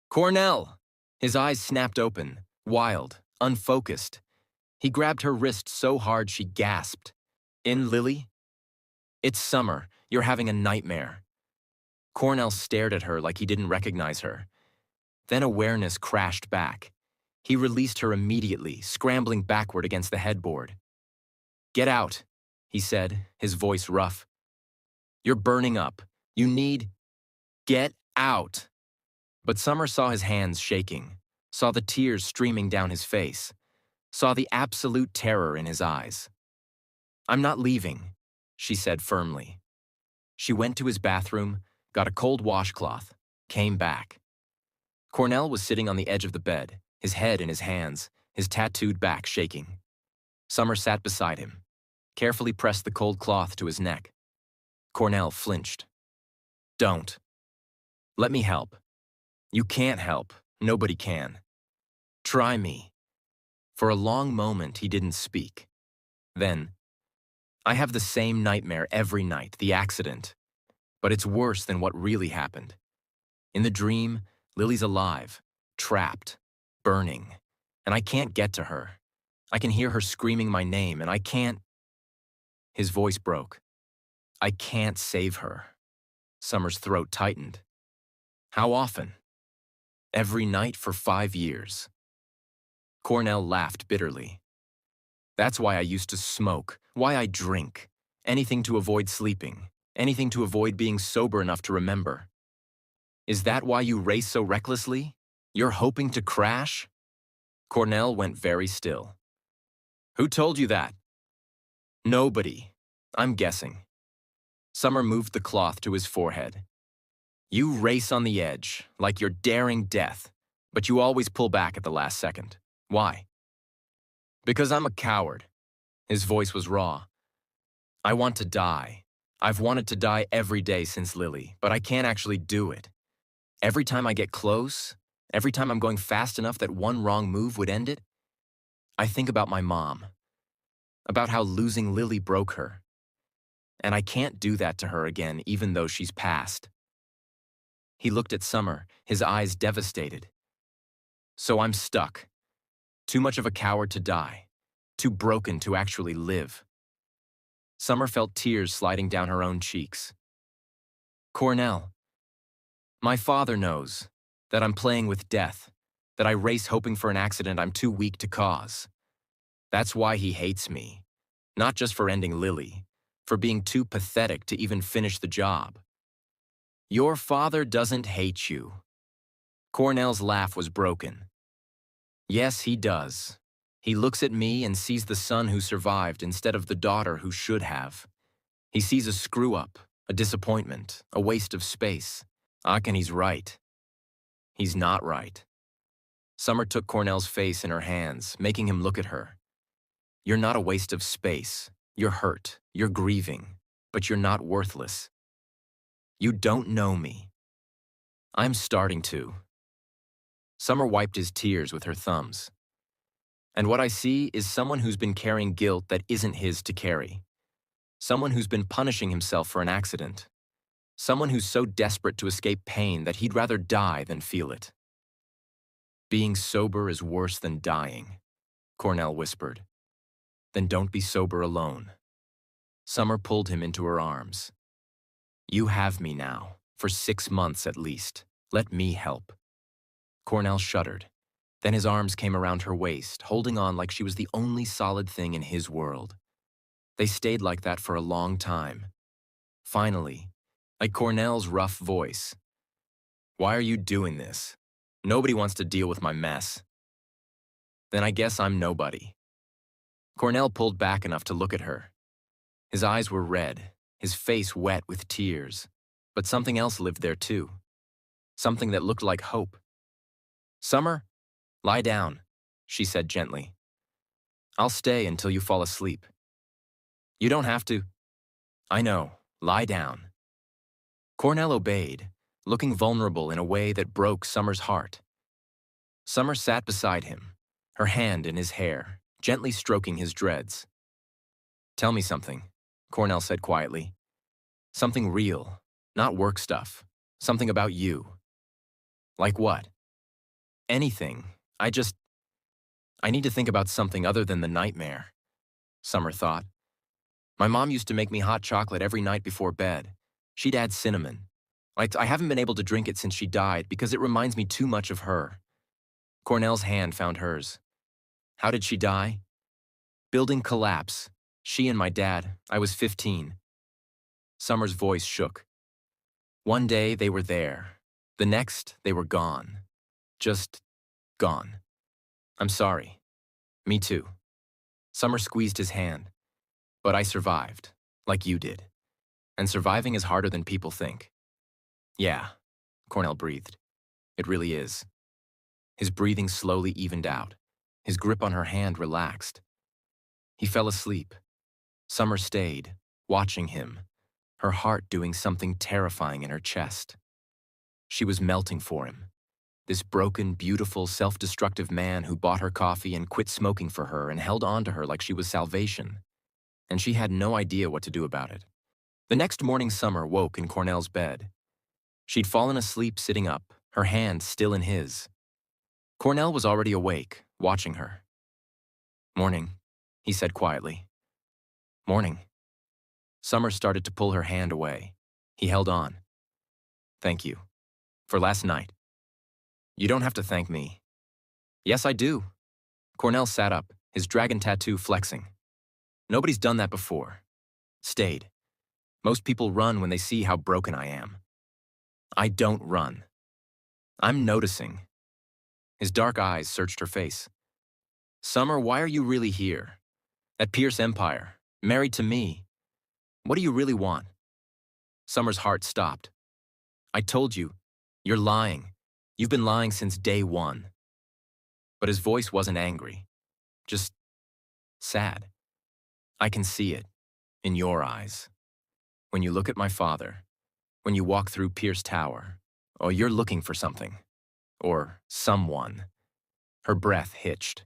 "Cornell!" His eyes snapped open, wild, unfocused. He grabbed her wrist so hard she gasped. "In, Lily?" "It's Summer. You're having a nightmare." Cornell stared at her like he didn't recognize her. Then awareness crashed back. He released her immediately, scrambling backward against the headboard. "Get out," he said, his voice rough. "You're burning up. You need... Get out." But Summer saw his hands shaking, saw the tears streaming down his face, saw the absolute terror in his eyes. "I'm not leaving," she said firmly. She went to his bathroom, got a cold washcloth, came back. Cornell was sitting on the edge of the bed, his head in his hands, his tattooed back shaking. Summer sat beside him, carefully pressed the cold cloth to his neck. Cornell flinched. "Don't. Let me help." "You can't help. Nobody can." "Try me." For a long moment, he didn't speak. Then, "I have the same nightmare every night, the accident. But it's worse than what really happened. In the dream, Lily's alive, trapped, burning, and I can't get to her. I can hear her screaming my name, and I can't..." His voice broke. "I can't save her." Summer's throat tightened. "How often?" "Every night for 5 years." Cornell laughed bitterly. "That's why I used to smoke, why I drink. Anything to avoid sleeping, anything to avoid being sober enough to remember. Is that why you race so recklessly? You're hoping to crash?" Cornell went very still. "Who told you that?" "Nobody. I'm guessing." Summer moved the cloth to his forehead. "You race on the edge, like you're daring death, but you always pull back at the last second. Why?" "Because I'm a coward." His voice was raw. "I want to die. I've wanted to die every day since Lily, but I can't actually do it. Every time I get close, every time I'm going fast enough that one wrong move would end it, I think about my mom, about how losing Lily broke her. And I can't do that to her again, even though she's passed." He looked at Summer, his eyes devastated. "So I'm stuck. Too much of a coward to die. Too broken to actually live." Summer felt tears sliding down her own cheeks. "Cornell, my father knows that I'm playing with death, that I race hoping for an accident I'm too weak to cause. That's why he hates me, not just for ending Lily, for being too pathetic to even finish the job." "Your father doesn't hate you." Cornell's laugh was broken. "Yes, he does. He looks at me and sees the son who survived instead of the daughter who should have. He sees a screw-up, a disappointment, a waste of space. And he's right. He's not right." Summer took Cornell's face in her hands, making him look at her. "You're not a waste of space. You're hurt. You're grieving. But you're not worthless. You don't know me. I'm starting to." Summer wiped his tears with her thumbs. "And what I see is someone who's been carrying guilt that isn't his to carry. Someone who's been punishing himself for an accident. Someone who's so desperate to escape pain that he'd rather die than feel it. Being sober is worse than dying, Cornell whispered. Then don't be sober alone. Summer pulled him into her arms. You have me now, for 6 months at least. Let me help. Cornell shuddered. Then his arms came around her waist, holding on like she was the only solid thing in his world. They stayed like that for a long time. Finally, like Cornell's rough voice. Why are you doing this? Nobody wants to deal with my mess. Then I guess I'm nobody. Cornell pulled back enough to look at her. His eyes were red, his face wet with tears, but something else lived there too. Something that looked like hope. Summer, lie down, she said gently. I'll stay until you fall asleep. You don't have to. I know, lie down. Cornell obeyed, looking vulnerable in a way that broke Summer's heart. Summer sat beside him, her hand in his hair, gently stroking his dreads. Tell me something, Cornell said quietly. Something real, not work stuff. Something about you. Like what? Anything. I need to think about something other than the nightmare, Summer thought. My mom used to make me hot chocolate every night before bed. She'd add cinnamon. I haven't been able to drink it since she died because it reminds me too much of her. Cornell's hand found hers. How did she die? Building collapse. She and my dad. I was 15. Summer's voice shook. One day they were there. The next, they were gone. Just gone. I'm sorry. Me too. Summer squeezed his hand. But I survived, like you did. And surviving is harder than people think. Yeah, Cornell breathed. It really is. His breathing slowly evened out. His grip on her hand relaxed. He fell asleep. Summer stayed, watching him, her heart doing something terrifying in her chest. She was melting for him. This broken, beautiful, self-destructive man who bought her coffee and quit smoking for her and held on to her like she was salvation. And she had no idea what to do about it. The next morning, Summer woke in Cornell's bed. She'd fallen asleep sitting up, her hand still in his. Cornell was already awake, watching her. Morning, he said quietly. Morning. Summer started to pull her hand away. He held on. Thank you. For last night. You don't have to thank me. Yes, I do. Cornell sat up, his dragon tattoo flexing. Nobody's done that before. Stayed. Most people run when they see how broken I am. I don't run. I'm noticing. His dark eyes searched her face. Summer, why are you really here? At Pierce Empire, married to me. What do you really want? Summer's heart stopped. I told you, you're lying. You've been lying since day one. But his voice wasn't angry, just sad. I can see it, in your eyes. When you look at my father, when you walk through Pierce Tower, or you're looking for something, or someone. Her breath hitched.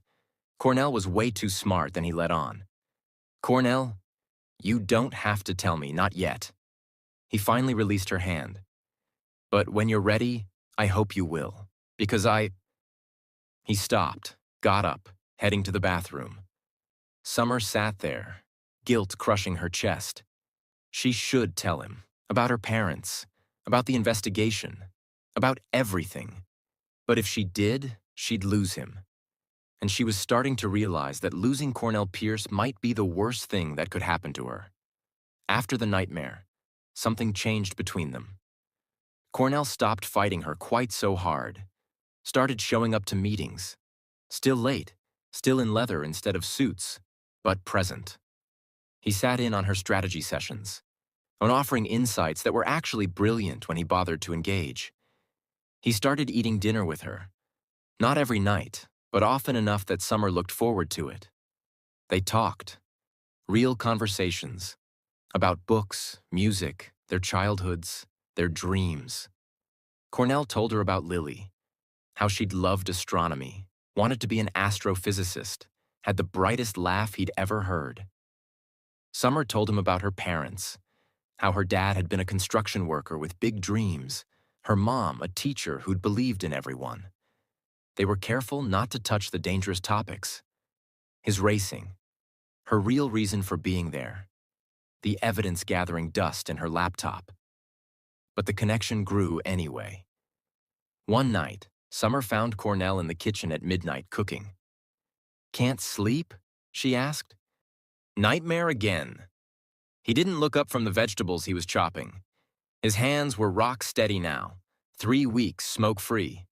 Cornell was way too smart than he let on. Cornell, you don't have to tell me, not yet. He finally released her hand. But when you're ready, I hope you will, because He stopped, got up, heading to the bathroom. Summer sat there, guilt crushing her chest. She should tell him, about her parents, about the investigation, about everything. But if she did, she'd lose him. And she was starting to realize that losing Cornell Pierce might be the worst thing that could happen to her. After the nightmare, something changed between them. Cornell stopped fighting her quite so hard, started showing up to meetings, still late, still in leather instead of suits, but present. He sat in on her strategy sessions, on offering insights that were actually brilliant when he bothered to engage. He started eating dinner with her, not every night, but often enough that Summer looked forward to it. They talked, real conversations, about books, music, their childhoods, their dreams. Cornell told her about Lily, how she'd loved astronomy, wanted to be an astrophysicist, had the brightest laugh he'd ever heard. Summer told him about her parents, How her dad had been a construction worker with big dreams, her mom a teacher who'd believed in everyone. They were careful not to touch the dangerous topics. His racing, her real reason for being there, the evidence-gathering dust in her laptop. But the connection grew anyway. One night, Summer found Cornell in the kitchen at midnight cooking. "Can't sleep?" she asked. "Nightmare again." He didn't look up from the vegetables he was chopping. His hands were rock steady now, 3 weeks smoke-free.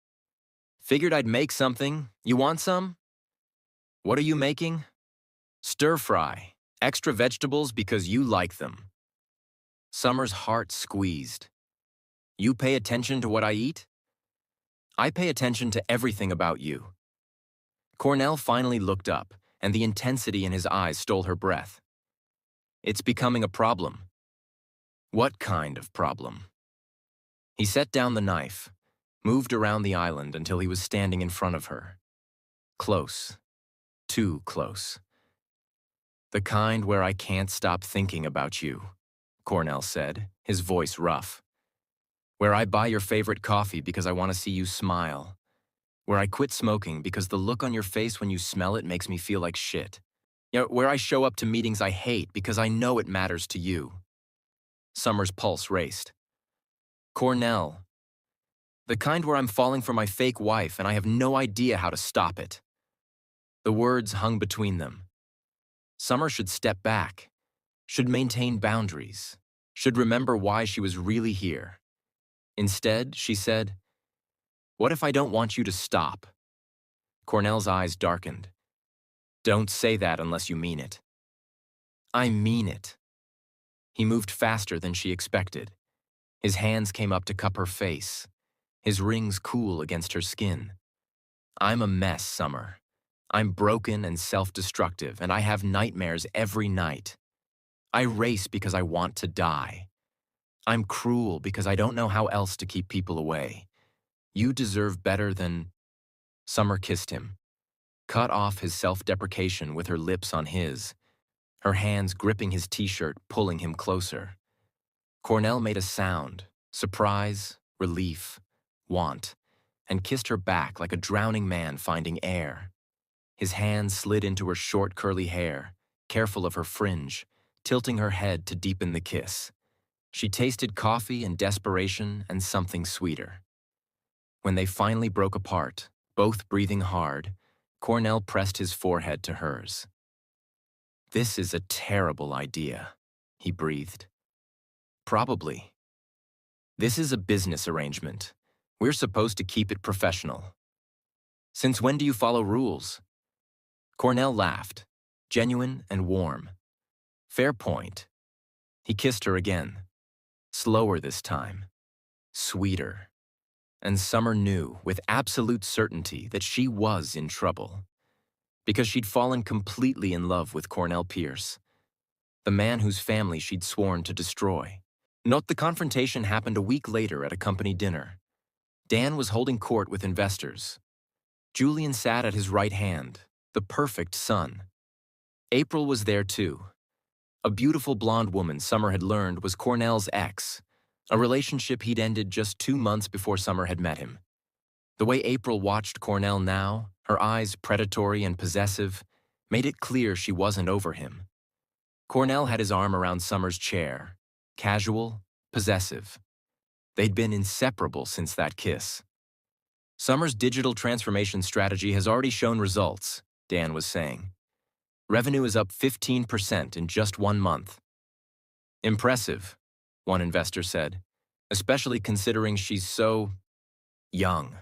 "Figured I'd make something. You want some?" "What are you making?" "Stir-fry. Extra vegetables because you like them." Summer's heart squeezed. "You pay attention to what I eat?" "I pay attention to everything about you." Cornell finally looked up, and the intensity in his eyes stole her breath. "It's becoming a problem." "What kind of problem?" He set down the knife, moved around the island until he was standing in front of her. Close. Too close. "The kind where I can't stop thinking about you," Cornell said, his voice rough. "Where I buy your favorite coffee because I want to see you smile. Where I quit smoking because the look on your face when you smell it makes me feel like shit. Where I show up to meetings I hate because I know it matters to you." Summer's pulse raced. "Cornell. The kind where I'm falling for my fake wife and I have no idea how to stop it." The words hung between them. Summer should step back, should maintain boundaries, should remember why she was really here. Instead, she said, "What if I don't want you to stop?" Cornell's eyes darkened. "Don't say that unless you mean it." "I mean it." He moved faster than she expected. His hands came up to cup her face, his rings cool against her skin. "I'm a mess, Summer. I'm broken and self-destructive, and I have nightmares every night. I race because I want to die. I'm cruel because I don't know how else to keep people away. You deserve better than—" Summer kissed him, cut off his self-deprecation with her lips on his, her hands gripping his t-shirt, pulling him closer. Cornell made a sound, surprise, relief, want, and kissed her back like a drowning man finding air. His hand slid into her short, curly hair, careful of her fringe, tilting her head to deepen the kiss. She tasted coffee and desperation and something sweeter. When they finally broke apart, both breathing hard, Cornell pressed his forehead to hers. "This is a terrible idea," he breathed. "Probably. This is a business arrangement. We're supposed to keep it professional." "Since when do you follow rules?" Cornell laughed, genuine and warm. "Fair point." He kissed her again, slower this time, sweeter. And Summer knew with absolute certainty that she was in trouble, because she'd fallen completely in love with Cornell Pierce, the man whose family she'd sworn to destroy. Note the confrontation happened a week later at a company dinner. Dan was holding court with investors. Julian sat at his right hand, the perfect son. April was there too. A beautiful blonde woman Summer had learned was Cornell's ex, a relationship he'd ended just 2 months before Summer had met him. The way April watched Cornell now, her eyes predatory and possessive, made it clear she wasn't over him. Cornell had his arm around Summer's chair, casual, possessive. They'd been inseparable since that kiss. "Summer's digital transformation strategy has already shown results," Dan was saying. "Revenue is up 15% in just 1 month. "Impressive," one investor said, "especially considering she's so young."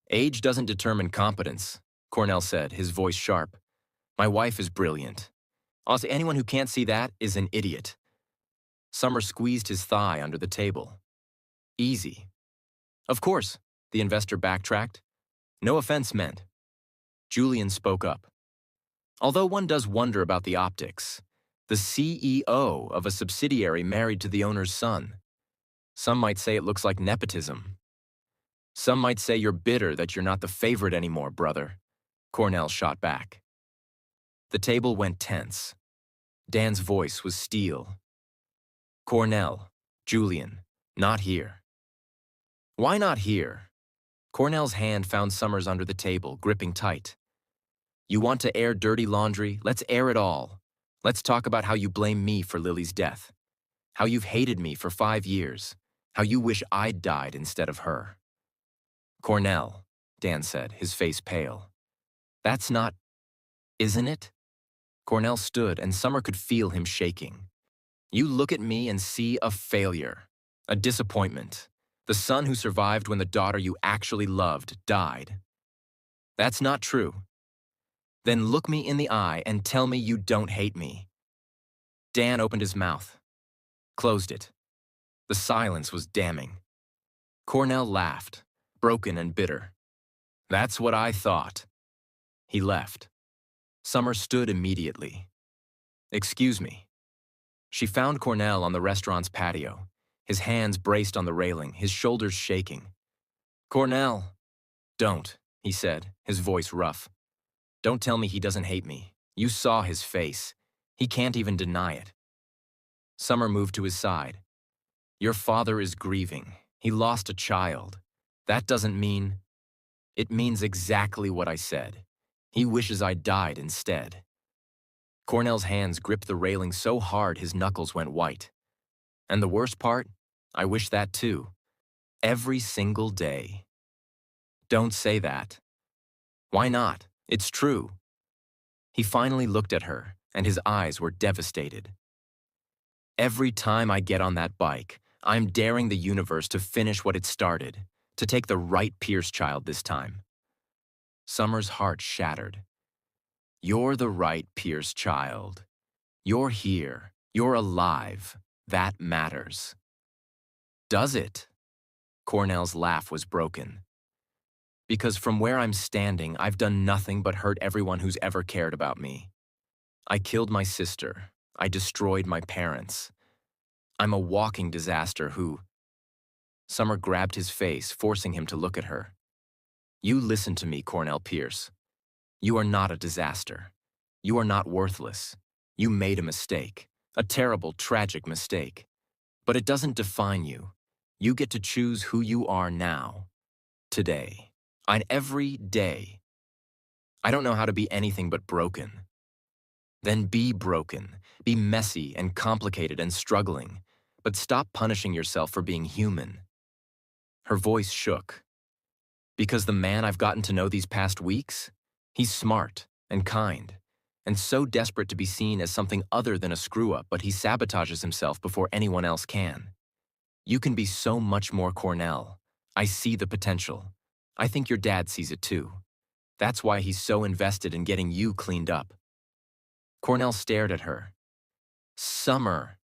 "Age doesn't determine competence," Cornell said, his voice sharp. "My wife is brilliant. Honestly, anyone who can't see that is an idiot." Summer squeezed his thigh under the table. "Easy." "Of course," the investor backtracked. "No offense meant." Julian spoke up. "Although one does wonder about the optics. The CEO of a subsidiary married to the owner's son. Some might say it looks like nepotism." "Some might say you're bitter that you're not the favorite anymore, brother," Cornell shot back. The table went tense. Dan's voice was steel. Cornell, Julian, not here. Why not here? Cornell's hand found Summers under the table, gripping tight. You want to air dirty laundry? Let's air it all. Let's talk about how you blame me for Lily's death. How you've hated me for 5 years. How you wish I'd died instead of her. Cornell, Dan said, his face pale. That's not, isn't it? Cornell stood, and Summer could feel him shaking. You look at me and see a failure, a disappointment, the son who survived when the daughter you actually loved died. That's not true. Then look me in the eye and tell me you don't hate me. Dan opened his mouth, closed it. The silence was damning. Cornell laughed, broken and bitter. That's what I thought. He left. Summer stood immediately. Excuse me. She found Cornell on the restaurant's patio, his hands braced on the railing, his shoulders shaking. Cornell. Don't, he said, his voice rough. Don't tell me he doesn't hate me. You saw his face. He can't even deny it. Summer moved to his side. Your father is grieving. He lost a child. That doesn't mean... It means exactly what I said. He wishes I died instead. Cornell's hands gripped the railing so hard his knuckles went white. And the worst part? I wish that too. Every single day. Don't say that. Why not? It's true. He finally looked at her, and his eyes were devastated. Every time I get on that bike, I'm daring the universe to finish what it started, to take the right Pierce child this time. Summer's heart shattered. You're the right Pierce child. You're here. You're alive. That matters. Does it? Cornell's laugh was broken. Because from where I'm standing, I've done nothing but hurt everyone who's ever cared about me. I killed my sister. I destroyed my parents. I'm a walking disaster who... Summer grabbed his face, forcing him to look at her. You listen to me, Cornell Pierce. You are not a disaster. You are not worthless. You made a mistake. A terrible, tragic mistake. But it doesn't define you. You get to choose who you are now. Today. On every day. I don't know how to be anything but broken. Then be broken. Be messy and complicated and struggling. But stop punishing yourself for being human. Her voice shook. Because the man I've gotten to know these past weeks, he's smart and kind, and so desperate to be seen as something other than a screw-up, but he sabotages himself before anyone else can. You can be so much more, Cornell. I see the potential. I think your dad sees it too. That's why he's so invested in getting you cleaned up. Cornell stared at her. Summer.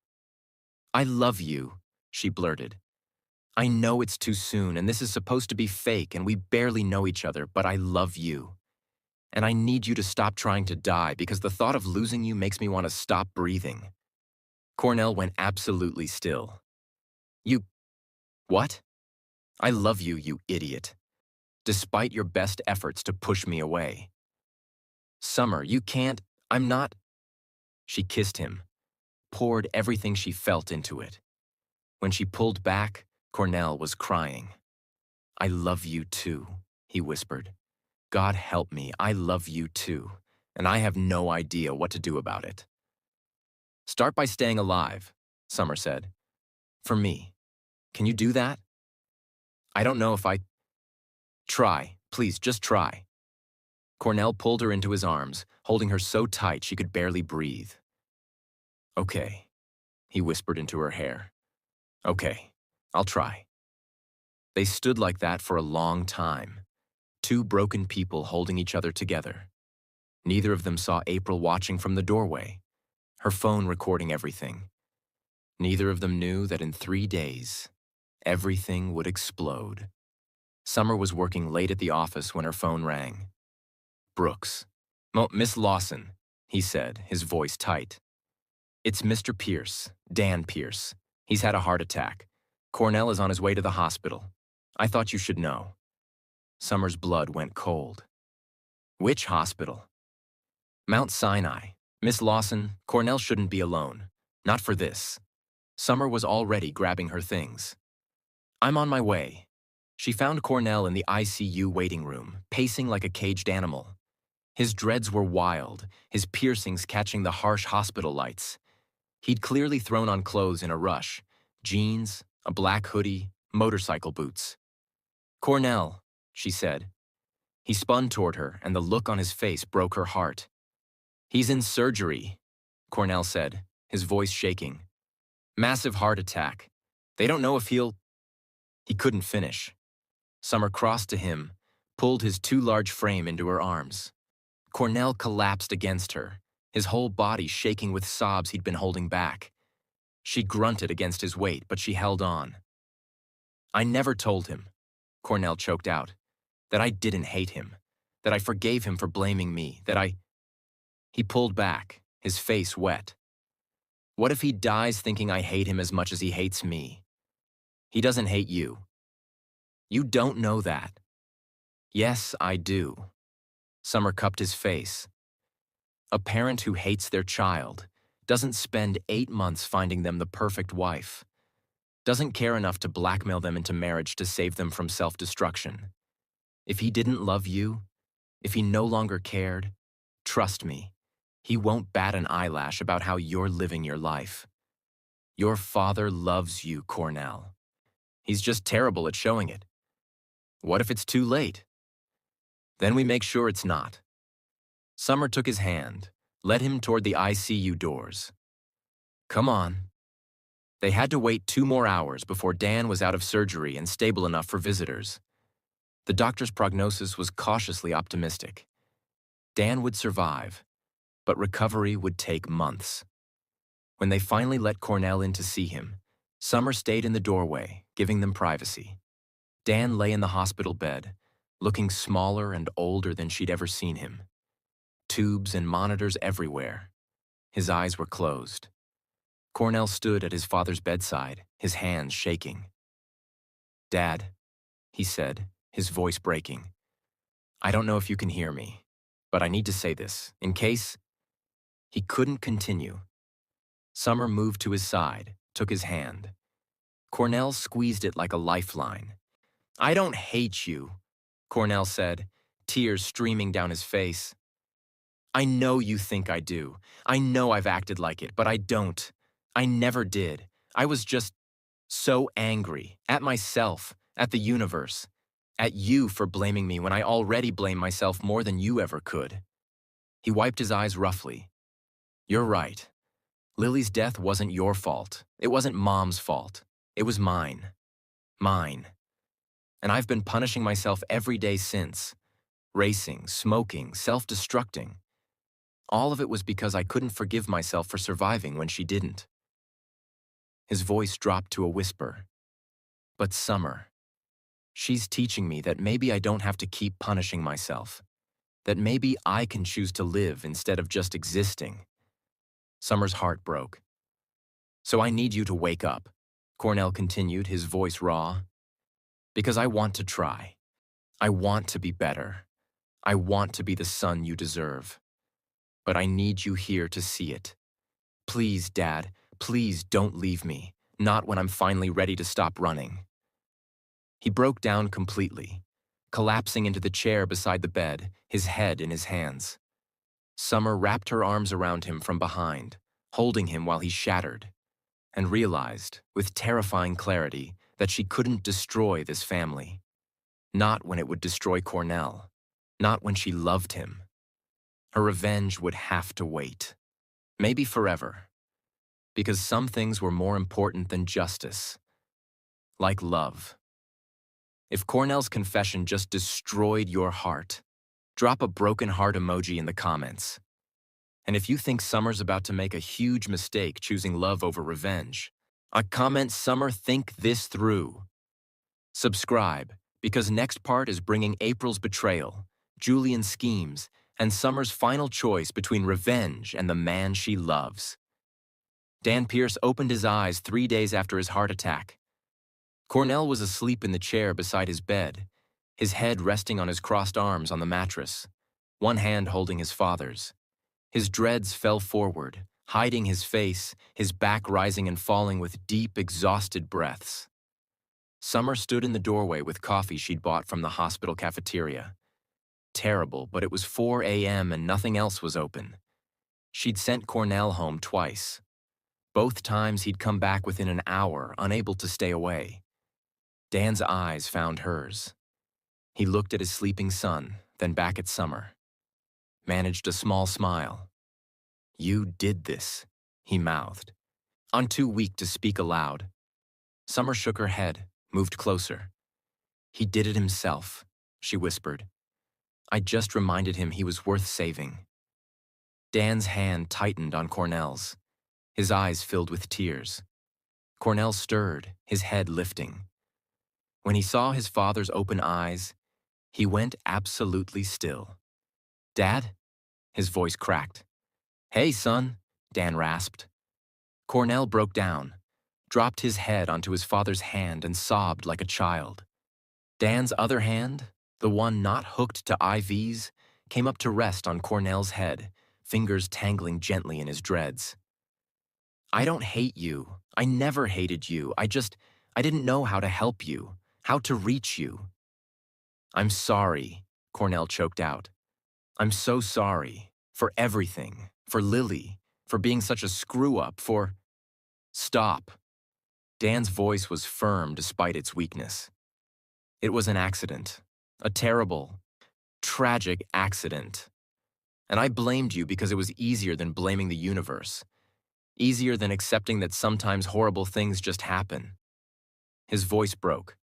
I love you, she blurted. I know it's too soon, and this is supposed to be fake, and we barely know each other, but I love you. And I need you to stop trying to die, because the thought of losing you makes me want to stop breathing. Cornell went absolutely still. You... What? I love you, you idiot. Despite your best efforts to push me away. Summer, you can't... I'm not... She kissed him, poured everything she felt into it. When she pulled back, Cornell was crying. I love you too, he whispered. God help me, I love you too, and I have no idea what to do about it. Start by staying alive, Summer said. For me. Can you do that? I don't know if I... Try, please, just try. Cornell pulled her into his arms, holding her so tight she could barely breathe. Okay, he whispered into her hair. Okay, I'll try. They stood like that for a long time, two broken people holding each other together. Neither of them saw April watching from the doorway, her phone recording everything. Neither of them knew that in 3 days, everything would explode. Summer was working late at the office when her phone rang. Brooks. Miss Lawson, he said, his voice tight. It's Mr. Pierce, Dan Pierce. He's had a heart attack. Cornell is on his way to the hospital. I thought you should know. Summer's blood went cold. Which hospital? Mount Sinai. Miss Lawson, Cornell shouldn't be alone. Not for this. Summer was already grabbing her things. I'm on my way. She found Cornell in the ICU waiting room, pacing like a caged animal. His dreads were wild, his piercings catching the harsh hospital lights. He'd clearly thrown on clothes in a rush: jeans, a black hoodie, motorcycle boots. "Cornell," she said. He spun toward her, and the look on his face broke her heart. "He's in surgery," Cornell said, his voice shaking. "Massive heart attack. They don't know if he'll—" He couldn't finish. Summer crossed to him, pulled his too large frame into her arms. Cornell collapsed against her, his whole body shaking with sobs he'd been holding back. She grunted against his weight, but she held on. "I never told him," Cornell choked out, "that I didn't hate him, that I forgave him for blaming me, that I—" He pulled back, his face wet. "What if he dies thinking I hate him as much as he hates me? He doesn't hate you." "You don't know that." "Yes, I do." Summer cupped his face. "A parent who hates their child doesn't spend 8 months finding them the perfect wife, doesn't care enough to blackmail them into marriage to save them from self-destruction. If he didn't love you, if he no longer cared, trust me, he won't bat an eyelash about how you're living your life. Your father loves you, Cornell. He's just terrible at showing it. What if it's too late? Then we make sure it's not." Summer took his hand, led him toward the ICU doors. "Come on." They had to wait 2 more hours before Dan was out of surgery and stable enough for visitors. The doctor's prognosis was cautiously optimistic. Dan would survive, but recovery would take months. When they finally let Cornell in to see him, Summer stayed in the doorway, giving them privacy. Dan lay in the hospital bed, looking smaller and older than she'd ever seen him. Tubes and monitors everywhere. His eyes were closed. Cornell stood at his father's bedside, his hands shaking. "Dad," he said, his voice breaking. "I don't know if you can hear me, but I need to say this, in case—" He couldn't continue. Summer moved to his side, took his hand. Cornell squeezed it like a lifeline. "I don't hate you," Cornell said, tears streaming down his face. "I know you think I do. I know I've acted like it, but I don't. I never did. I was just so angry, at myself, at the universe, at you for blaming me when I already blame myself more than you ever could." He wiped his eyes roughly. "You're right. Lily's death wasn't your fault. It wasn't Mom's fault. It was mine. Mine. And I've been punishing myself every day since. Racing, smoking, self-destructing. All of it was because I couldn't forgive myself for surviving when she didn't." His voice dropped to a whisper. "But Summer, she's teaching me that maybe I don't have to keep punishing myself. That maybe I can choose to live instead of just existing." Summer's heart broke. "So I need you to wake up," Cornell continued, his voice raw. "Because I want to try. I want to be better. I want to be the son you deserve. But I need you here to see it. Please, Dad, please don't leave me, not when I'm finally ready to stop running." He broke down completely, collapsing into the chair beside the bed, his head in his hands. Summer wrapped her arms around him from behind, holding him while he shattered, and realized, with terrifying clarity, that she couldn't destroy this family. Not when it would destroy Cornell. Not when she loved him. Her revenge would have to wait. Maybe forever. Because some things were more important than justice. Like love. If Cornell's confession just destroyed your heart, drop a broken heart emoji in the comments. And if you think Summer's about to make a huge mistake choosing love over revenge, I comment Summer think this through. Subscribe, because next part is bringing April's betrayal, Julian's schemes, and Summer's final choice between revenge and the man she loves. Dan Pierce opened his eyes 3 days after his heart attack. Cornell was asleep in the chair beside his bed, his head resting on his crossed arms on the mattress, one hand holding his father's. His dreads fell forward, hiding his face, his back rising and falling with deep, exhausted breaths. Summer stood in the doorway with coffee she'd bought from the hospital cafeteria. Terrible, but it was 4 a.m. and nothing else was open. She'd sent Cornell home twice. Both times he'd come back within an hour, unable to stay away. Dan's eyes found hers. He looked at his sleeping son, then back at Summer. Managed a small smile. "You did this," he mouthed. On too weak to speak aloud. Summer shook her head, moved closer. "He did it himself," she whispered. "I just reminded him he was worth saving." Dan's hand tightened on Cornell's. His eyes filled with tears. Cornell stirred, his head lifting. When he saw his father's open eyes, he went absolutely still. "Dad?" His voice cracked. "Hey, son," Dan rasped. Cornell broke down, dropped his head onto his father's hand and sobbed like a child. Dan's other hand, the one not hooked to IVs, came up to rest on Cornell's head, fingers tangling gently in his dreads. "I don't hate you. I never hated you. I didn't know how to help you, how to reach you." "I'm sorry," Cornell choked out. "I'm so sorry. For everything. For Lily. For being such a screw-up. For—" "Stop." Dan's voice was firm despite its weakness. "It was an accident. A terrible, tragic accident. And I blamed you because it was easier than blaming the universe. Easier than accepting that sometimes horrible things just happen." His voice broke.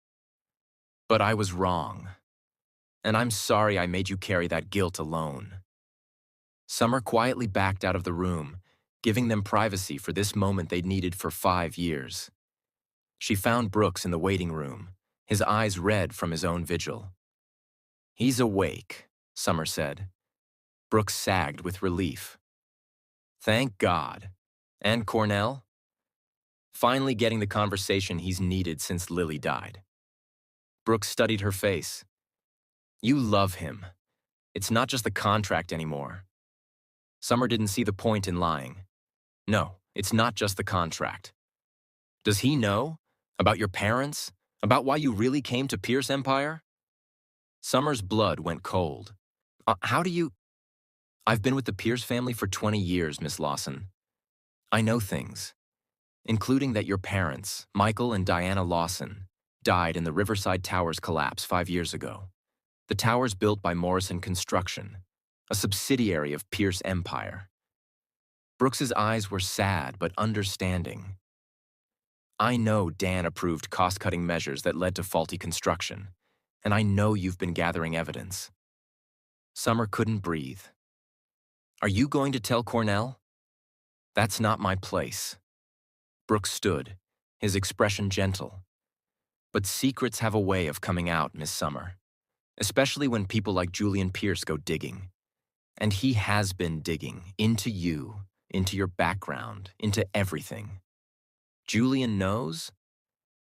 "But I was wrong. And I'm sorry I made you carry that guilt alone." Summer quietly backed out of the room, giving them privacy for this moment they'd needed for 5 years. She found Brooks in the waiting room, his eyes red from his own vigil. "He's awake," Summer said. Brooks sagged with relief. "Thank God. And Cornell?" "Finally getting the conversation he's needed since Lily died." Brooks studied her face. "You love him. It's not just the contract anymore." Summer didn't see the point in lying. "No, it's not just the contract." "Does he know? About your parents? About why you really came to Pierce Empire?" Summer's blood went cold. How do you—" "I've been with the Pierce family for 20 years, Miss Lawson. I know things, including that your parents, Michael and Diana Lawson, died in the Riverside Towers collapse 5 years ago. The towers built by Morrison Construction, a subsidiary of Pierce Empire." Brooks's eyes were sad but understanding. "I know Dan approved cost-cutting measures that led to faulty construction, and I know you've been gathering evidence." Summer couldn't breathe. "Are you going to tell Cornell?" "That's not my place." Brooks stood, his expression gentle. "But secrets have a way of coming out, Miss Summer, especially when people like Julian Pierce go digging. And he has been digging into you, into your background, into everything. Julian knows?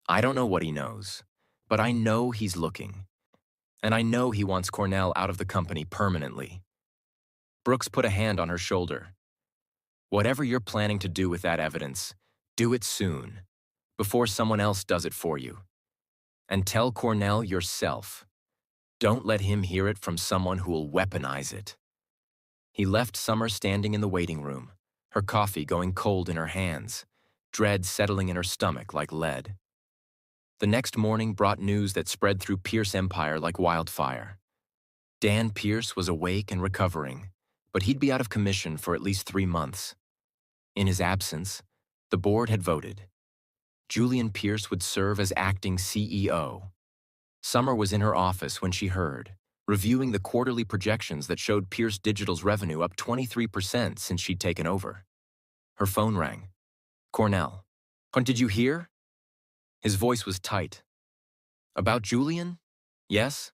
I don't know what he knows, but I know he's looking. And I know he wants Cornell out of the company permanently." Brooks put a hand on her shoulder. "Whatever you're planning to do with that evidence, do it soon, before someone else does it for you. And tell Cornell yourself. Don't let him hear it from someone who will weaponize it." He left Summer standing in the waiting room, her coffee going cold in her hands, dread settling in her stomach like lead. The next morning brought news that spread through Pierce Empire like wildfire. Dan Pierce was awake and recovering, but he'd be out of commission for at least 3 months. In his absence, the board had voted. Julian Pierce would serve as acting CEO. Summer was in her office when she heard, reviewing the quarterly projections that showed Pierce Digital's revenue up 23% since she'd taken over. Her phone rang. "Cornell. Did you hear?" His voice was tight. "About Julian? Yes?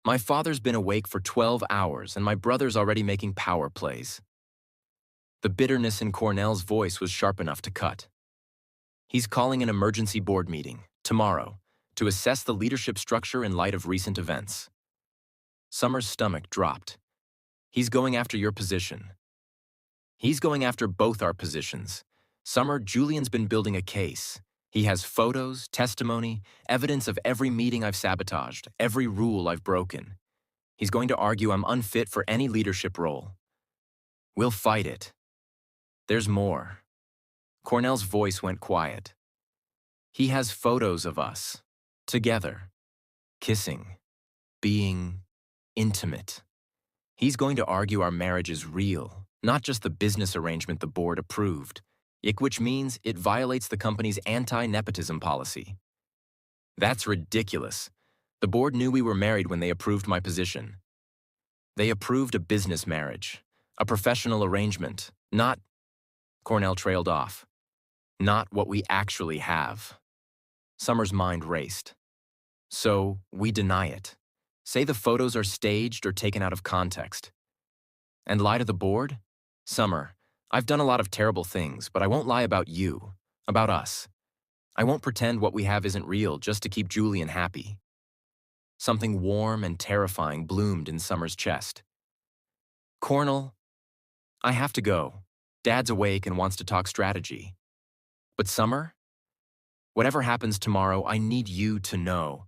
My father's been awake for 12 hours and my brother's already making power plays." The bitterness in Cornell's voice was sharp enough to cut. "He's calling an emergency board meeting, tomorrow, to assess the leadership structure in light of recent events." Summer's stomach dropped. "He's going after your position." He's going after both our positions. Summer, Julian's been building a case. He has photos, testimony, evidence of every meeting I've sabotaged, every rule I've broken. He's going to argue I'm unfit for any leadership role. We'll fight it. There's more. Cornell's voice went quiet. He has photos of us, together, kissing, being intimate. He's going to argue our marriage is real, not just the business arrangement the board approved, which means it violates the company's anti-nepotism policy. That's ridiculous. The board knew we were married when they approved my position. They approved a business marriage, a professional arrangement, not, Cornell trailed off, not what we actually have. Summer's mind raced. So, we deny it. Say the photos are staged or taken out of context. And lie to the board? Summer, I've done a lot of terrible things, but I won't lie about you, about us. I won't pretend what we have isn't real just to keep Julian happy. Something warm and terrifying bloomed in Summer's chest. Cornell, I have to go. Dad's awake and wants to talk strategy. But Summer, whatever happens tomorrow, I need you to know.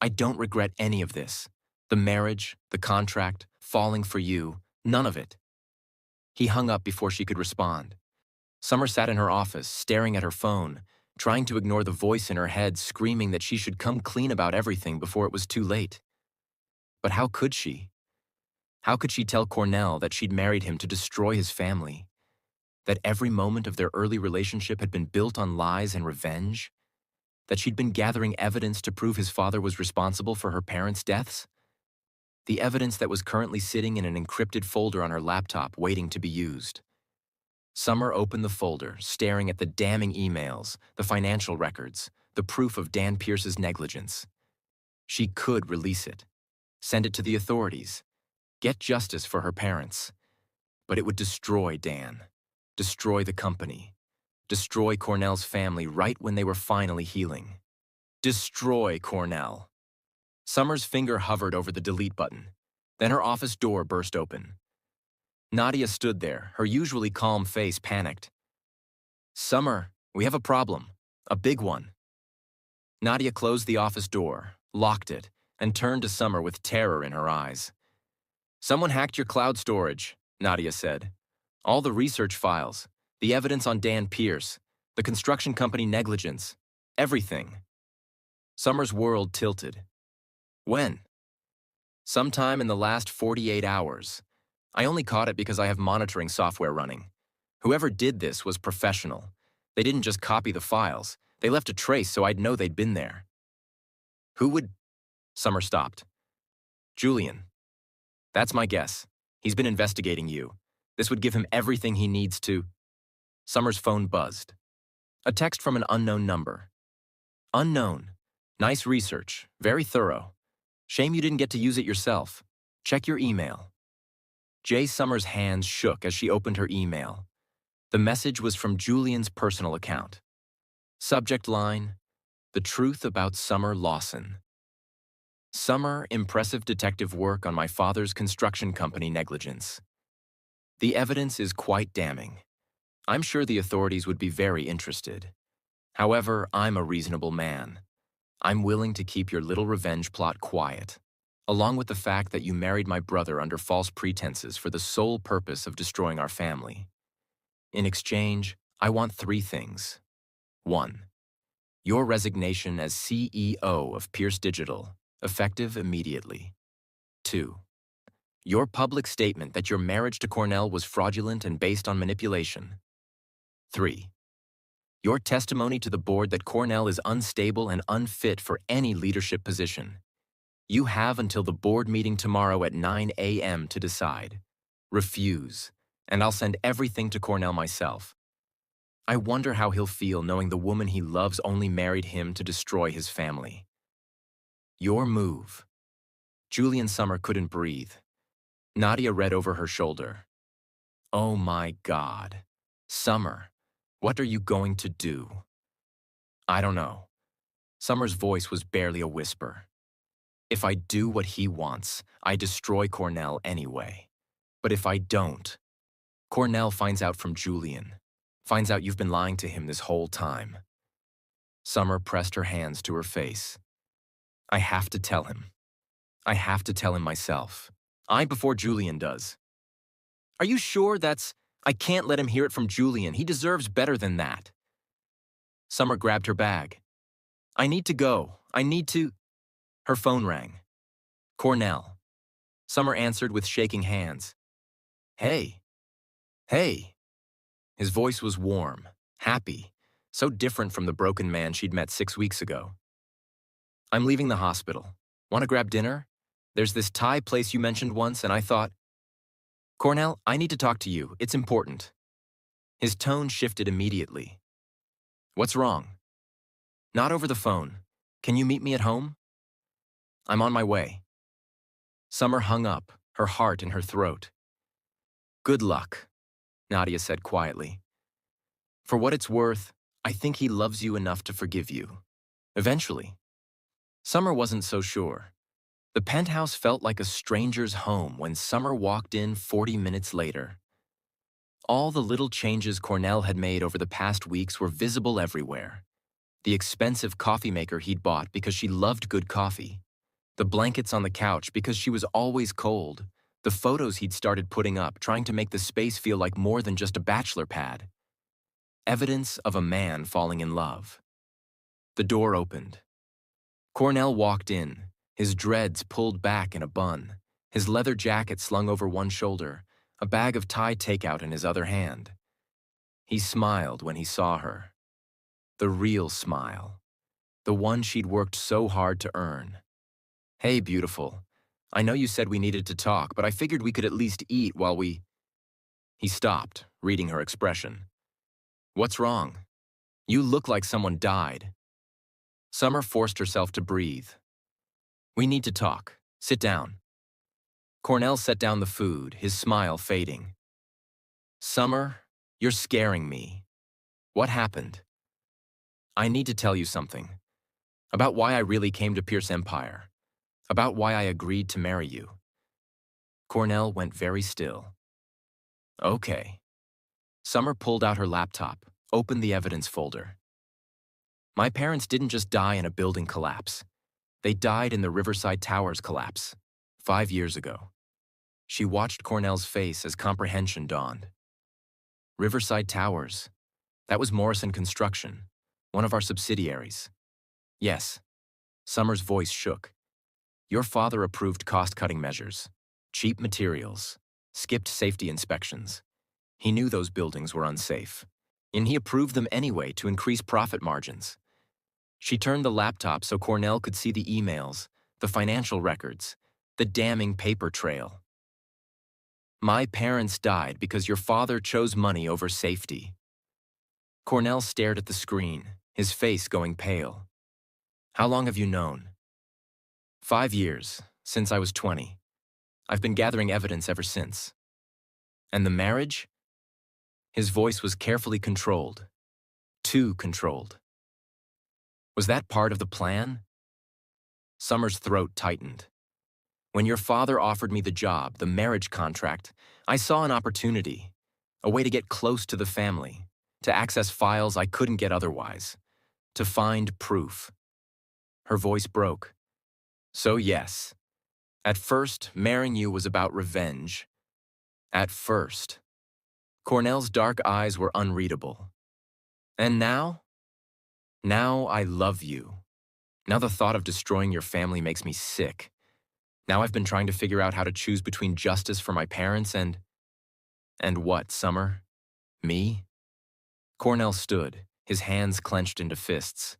I don't regret any of this. The marriage, the contract, falling for you, none of it. He hung up before she could respond. Summer sat in her office, staring at her phone, trying to ignore the voice in her head screaming that she should come clean about everything before it was too late. But how could she? How could she tell Cornell that she'd married him to destroy his family? That every moment of their early relationship had been built on lies and revenge? That she'd been gathering evidence to prove his father was responsible for her parents' deaths? The evidence that was currently sitting in an encrypted folder on her laptop waiting to be used. Summer opened the folder, staring at the damning emails, the financial records, the proof of Dan Pierce's negligence. She could release it, send it to the authorities, get justice for her parents. But it would destroy Dan, destroy the company, destroy Cornell's family right when they were finally healing. Destroy Cornell. Summer's finger hovered over the delete button. Then her office door burst open. Nadia stood there, her usually calm face panicked. Summer, we have a problem. A big one. Nadia closed the office door, locked it, and turned to Summer with terror in her eyes. Someone hacked your cloud storage, Nadia said. All the research files, the evidence on Dan Pierce, the construction company negligence, everything. Summer's world tilted. When? Sometime in the last 48 hours. I only caught it because I have monitoring software running. Whoever did this was professional. They didn't just copy the files. They left a trace so I'd know they'd been there. Who would? Summer stopped. Julian. That's my guess. He's been investigating you. This would give him everything he needs to. Summer's phone buzzed. A text from an unknown number. Unknown. Nice research. Very thorough. Shame you didn't get to use it yourself. Check your email. Jay Summer's hands shook as she opened her email. The message was from Julian's personal account. Subject line, The Truth About Summer Lawson. Summer, impressive detective work on my father's construction company negligence. The evidence is quite damning. I'm sure the authorities would be very interested. However, I'm a reasonable man. I'm willing to keep your little revenge plot quiet, along with the fact that you married my brother under false pretenses for the sole purpose of destroying our family. In exchange, I want 3 things. 1. Your resignation as CEO of Pierce Digital, effective immediately. 2. Your public statement that your marriage to Cornell was fraudulent and based on manipulation. 3. Your testimony to the board that Cornell is unstable and unfit for any leadership position. You have until the board meeting tomorrow at 9 a.m. to decide. Refuse, and I'll send everything to Cornell myself. I wonder how he'll feel knowing the woman he loves only married him to destroy his family. Your move. Julian Summer couldn't breathe. Nadia read over her shoulder. Oh my God. Summer, what are you going to do? I don't know. Summer's voice was barely a whisper. If I do what he wants, I destroy Cornell anyway. But if I don't, Cornell finds out from Julian. Finds out you've been lying to him this whole time. Summer pressed her hands to her face. I have to tell him. I have to tell him myself. Before Julian does. Are you sure that's... I can't let him hear it from Julian. He deserves better than that. Summer grabbed her bag. I need to go. I need to... Her phone rang. Cornell. Summer answered with shaking hands. Hey. Hey. His voice was warm, happy, so different from the broken man she'd met 6 weeks ago. I'm leaving the hospital. Want to grab dinner? There's this Thai place you mentioned once, and I thought... Cornell, I need to talk to you. It's important. His tone shifted immediately. What's wrong? Not over the phone. Can you meet me at home? I'm on my way. Summer hung up, her heart in her throat. Good luck, Nadia said quietly. For what it's worth, I think he loves you enough to forgive you. Eventually. Summer wasn't so sure. The penthouse felt like a stranger's home when Summer walked in 40 minutes later. All the little changes Cornell had made over the past weeks were visible everywhere. The expensive coffee maker he'd bought because she loved good coffee. The blankets on the couch because she was always cold. The photos he'd started putting up, trying to make the space feel like more than just a bachelor pad. Evidence of a man falling in love. The door opened. Cornell walked in, his dreads pulled back in a bun, his leather jacket slung over one shoulder, a bag of Thai takeout in his other hand. He smiled when he saw her. The real smile. The one she'd worked so hard to earn. Hey, beautiful. I know you said we needed to talk, but I figured we could at least eat while we... He stopped, reading her expression. What's wrong? You look like someone died. Summer forced herself to breathe. We need to talk. Sit down. Cornell set down the food, his smile fading. Summer, you're scaring me. What happened? I need to tell you something. About why I really came to Pierce Empire. About why I agreed to marry you. Cornell went very still. Okay. Summer pulled out her laptop, opened the evidence folder. My parents didn't just die in a building collapse. They died in the Riverside Towers collapse, 5 years ago. She watched Cornell's face as comprehension dawned. Riverside Towers. That was Morrison Construction, one of our subsidiaries. Yes. Summer's voice shook. Your father approved cost-cutting measures, cheap materials, skipped safety inspections. He knew those buildings were unsafe, and he approved them anyway to increase profit margins. She turned the laptop so Cornell could see the emails, the financial records, the damning paper trail. My parents died because your father chose money over safety. Cornell stared at the screen, his face going pale. How long have you known? 5 years, since I was 20. I've been gathering evidence ever since. And the marriage? His voice was carefully controlled. Too controlled. Was that part of the plan? Summer's throat tightened. When your father offered me the job, the marriage contract, I saw an opportunity, a way to get close to the family, to access files I couldn't get otherwise, to find proof. Her voice broke. So yes, at first, marrying you was about revenge. At first. Cornell's dark eyes were unreadable. And now? Now I love you. Now the thought of destroying your family makes me sick. Now I've been trying to figure out how to choose between justice for my parents and what, Summer? Me? Cornell stood, his hands clenched into fists.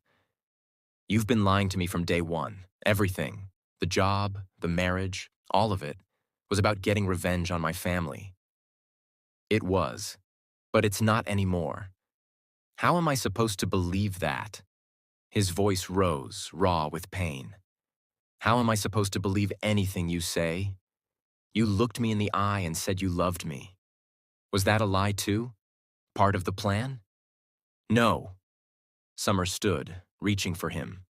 You've been lying to me from day one. Everything, the job, the marriage, all of it, was about getting revenge on my family. It was, but it's not anymore. How am I supposed to believe that? His voice rose, raw with pain. How am I supposed to believe anything you say? You looked me in the eye and said you loved me. Was that a lie too? Part of the plan? No. Summer stood, reaching for him.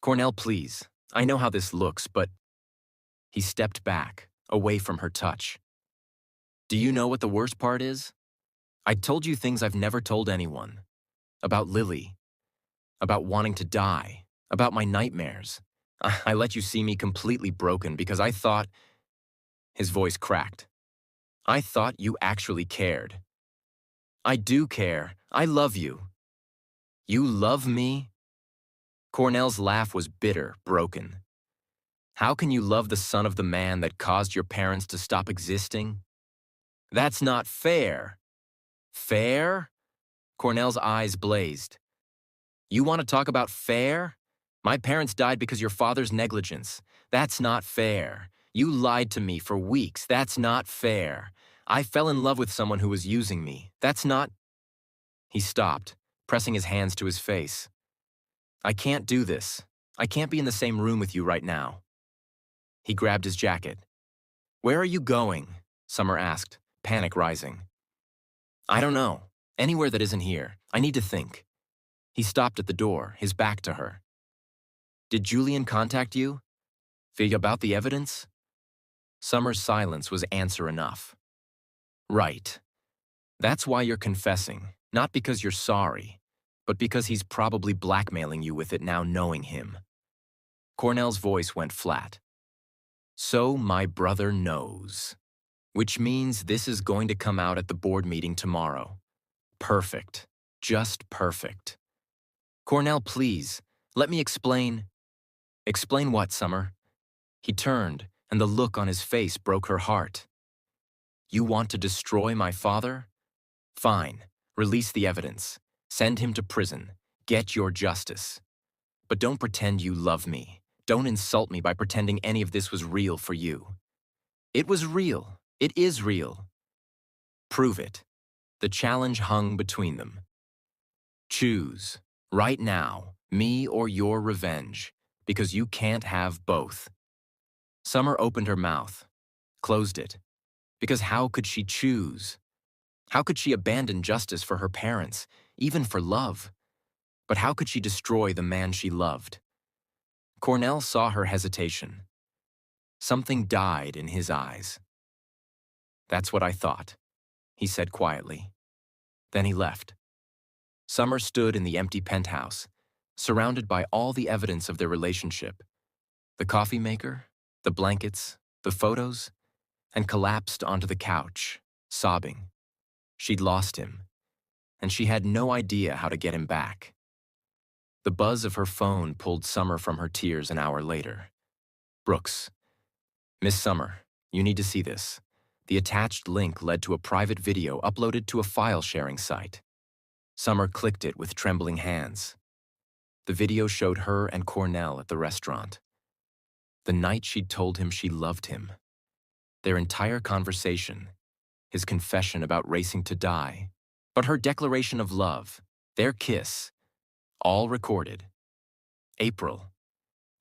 Cornell, please. I know how this looks, but... He stepped back, away from her touch. Do you know what the worst part is? I told you things I've never told anyone. About Lily, about wanting to die, about my nightmares. I let you see me completely broken because I thought, his voice cracked. I thought you actually cared. I do care. I love you. You love me? Cornell's laugh was bitter, broken. How can you love the son of the man that caused your parents to stop existing? That's not fair. Fair? Cornell's eyes blazed. You want to talk about fair? My parents died because your father's negligence. That's not fair. You lied to me for weeks. That's not fair. I fell in love with someone who was using me. That's not... He stopped, pressing his hands to his face. I can't do this. I can't be in the same room with you right now. He grabbed his jacket. Where are you going? Summer asked, panic rising. I don't know. Anywhere that isn't here. I need to think. He stopped at the door, his back to her. Did Julian contact you? About the evidence? Summer's silence was answer enough. Right. That's why you're confessing, not because you're sorry, but because he's probably blackmailing you with it now knowing him. Cornell's voice went flat. So my brother knows. Which means this is going to come out at the board meeting tomorrow. Perfect. Just perfect. Cornell, please, let me explain. Explain what, Summer? He turned, and the look on his face broke her heart. You want to destroy my father? Fine. Release the evidence. Send him to prison. Get your justice. But don't pretend you love me. Don't insult me by pretending any of this was real for you. It was real. It is real. Prove it. The challenge hung between them. Choose, right now, me or your revenge, because you can't have both. Summer opened her mouth, closed it, because how could she choose? How could she abandon justice for her parents, even for love? But how could she destroy the man she loved? Cornell saw her hesitation. Something died in his eyes. That's what I thought, he said quietly. Then he left. Summer stood in the empty penthouse, surrounded by all the evidence of their relationship. The coffee maker, the blankets, the photos, and collapsed onto the couch, sobbing. She'd lost him, and she had no idea how to get him back. The buzz of her phone pulled Summer from her tears an hour later. Brooks. Miss Summer, you need to see this. The attached link led to a private video uploaded to a file-sharing site. Summer clicked it with trembling hands. The video showed her and Cornell at the restaurant. The night she'd told him she loved him. Their entire conversation, his confession about racing to die, but her declaration of love, their kiss, all recorded. April.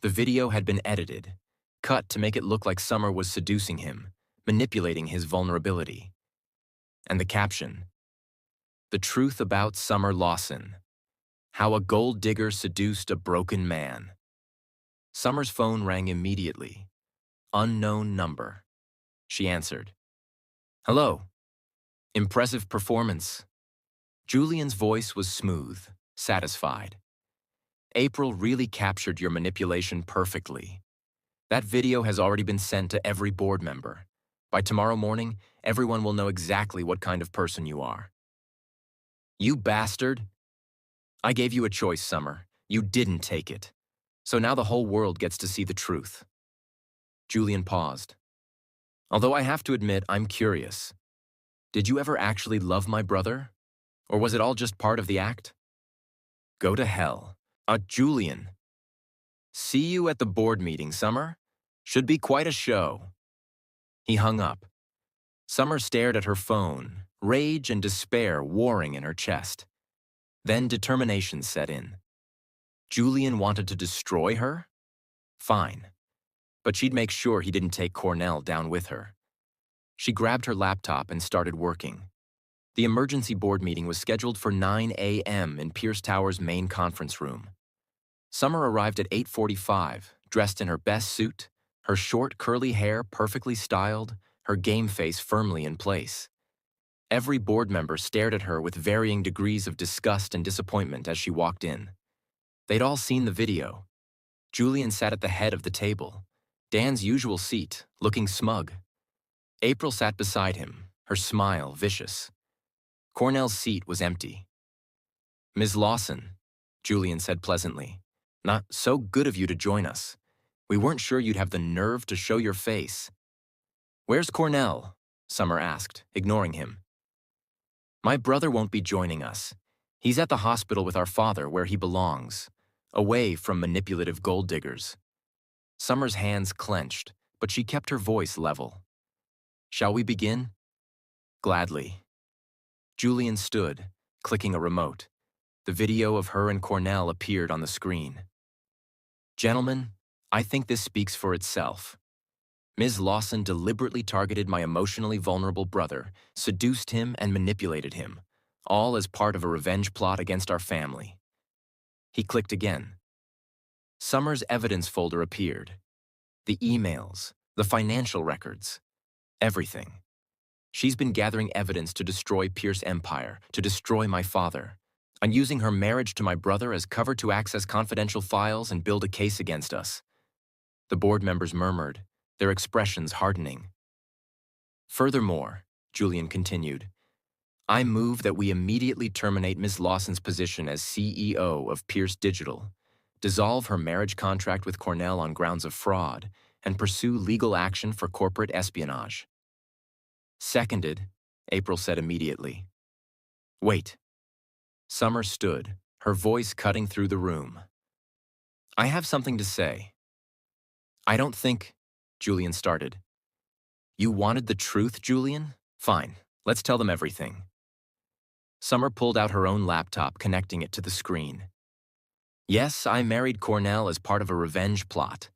The video had been edited, cut to make it look like Summer was seducing him, manipulating his vulnerability. And the caption, the truth about Summer Lawson, how a gold digger seduced a broken man. Summer's phone rang immediately. Unknown number. She answered. Hello. Impressive performance. Julian's voice was smooth, satisfied. April really captured your manipulation perfectly. That video has already been sent to every board member. By tomorrow morning, everyone will know exactly what kind of person you are. You bastard! I gave you a choice, Summer. You didn't take it. So now the whole world gets to see the truth. Julian paused. Although I have to admit, I'm curious. Did you ever actually love my brother? Or was it all just part of the act? Go to hell. Julian. See you at the board meeting, Summer. Should be quite a show. He hung up. Summer stared at her phone, rage and despair warring in her chest. Then determination set in. Julian wanted to destroy her? Fine. But she'd make sure he didn't take Cornell down with her. She grabbed her laptop and started working. The emergency board meeting was scheduled for 9 a.m. in Pierce Tower's main conference room. Summer arrived at 8:45, dressed in her best suit, her short, curly hair perfectly styled, her game face firmly in place. Every board member stared at her with varying degrees of disgust and disappointment as she walked in. They'd all seen the video. Julian sat at the head of the table, Dan's usual seat, looking smug. April sat beside him, her smile vicious. Cornell's seat was empty. "Ms. Lawson," Julian said pleasantly, "not so good of you to join us. We weren't sure you'd have the nerve to show your face." "Where's Cornell?" Summer asked, ignoring him. "My brother won't be joining us. He's at the hospital with our father where he belongs, away from manipulative gold diggers." Summer's hands clenched, but she kept her voice level. "Shall we begin?" "Gladly." Julian stood, clicking a remote. The video of her and Cornell appeared on the screen. "Gentlemen, I think this speaks for itself. Ms. Lawson deliberately targeted my emotionally vulnerable brother, seduced him and manipulated him, all as part of a revenge plot against our family." He clicked again. Summer's evidence folder appeared. The emails, the financial records, everything. She's been gathering evidence to destroy Pierce Empire, to destroy my father, and using her marriage to my brother as cover to access confidential files and build a case against us. The board members murmured, their expressions hardening. "Furthermore," Julian continued, "I move that we immediately terminate Ms. Lawson's position as CEO of Pierce Digital, dissolve her marriage contract with Cornell on grounds of fraud, and pursue legal action for corporate espionage." "Seconded," April said immediately. "Wait." Summer stood, her voice cutting through the room. "I have something to say." "I don't think," Julian started. "You wanted the truth, Julian? Fine, let's tell them everything." Summer pulled out her own laptop, connecting it to the screen. "Yes, I married Cornell as part of a revenge plot.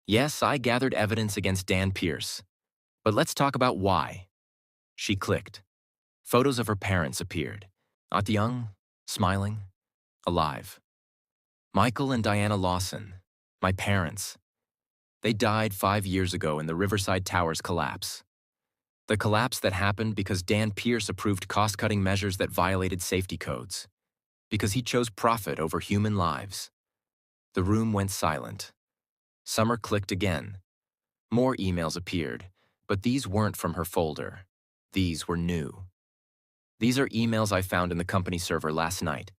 Yes, I gathered evidence against Dan Pierce. But let's talk about why." She clicked. Photos of her parents appeared. Not young, smiling, alive. Michael and Diana Lawson, my parents. They died 5 years ago in the Riverside Towers collapse. The collapse that happened because Dan Pierce approved cost-cutting measures that violated safety codes. Because he chose profit over human lives. The room went silent. Summer clicked again. More emails appeared, but these weren't from her folder. These were new. "These are emails I found in the company server last night.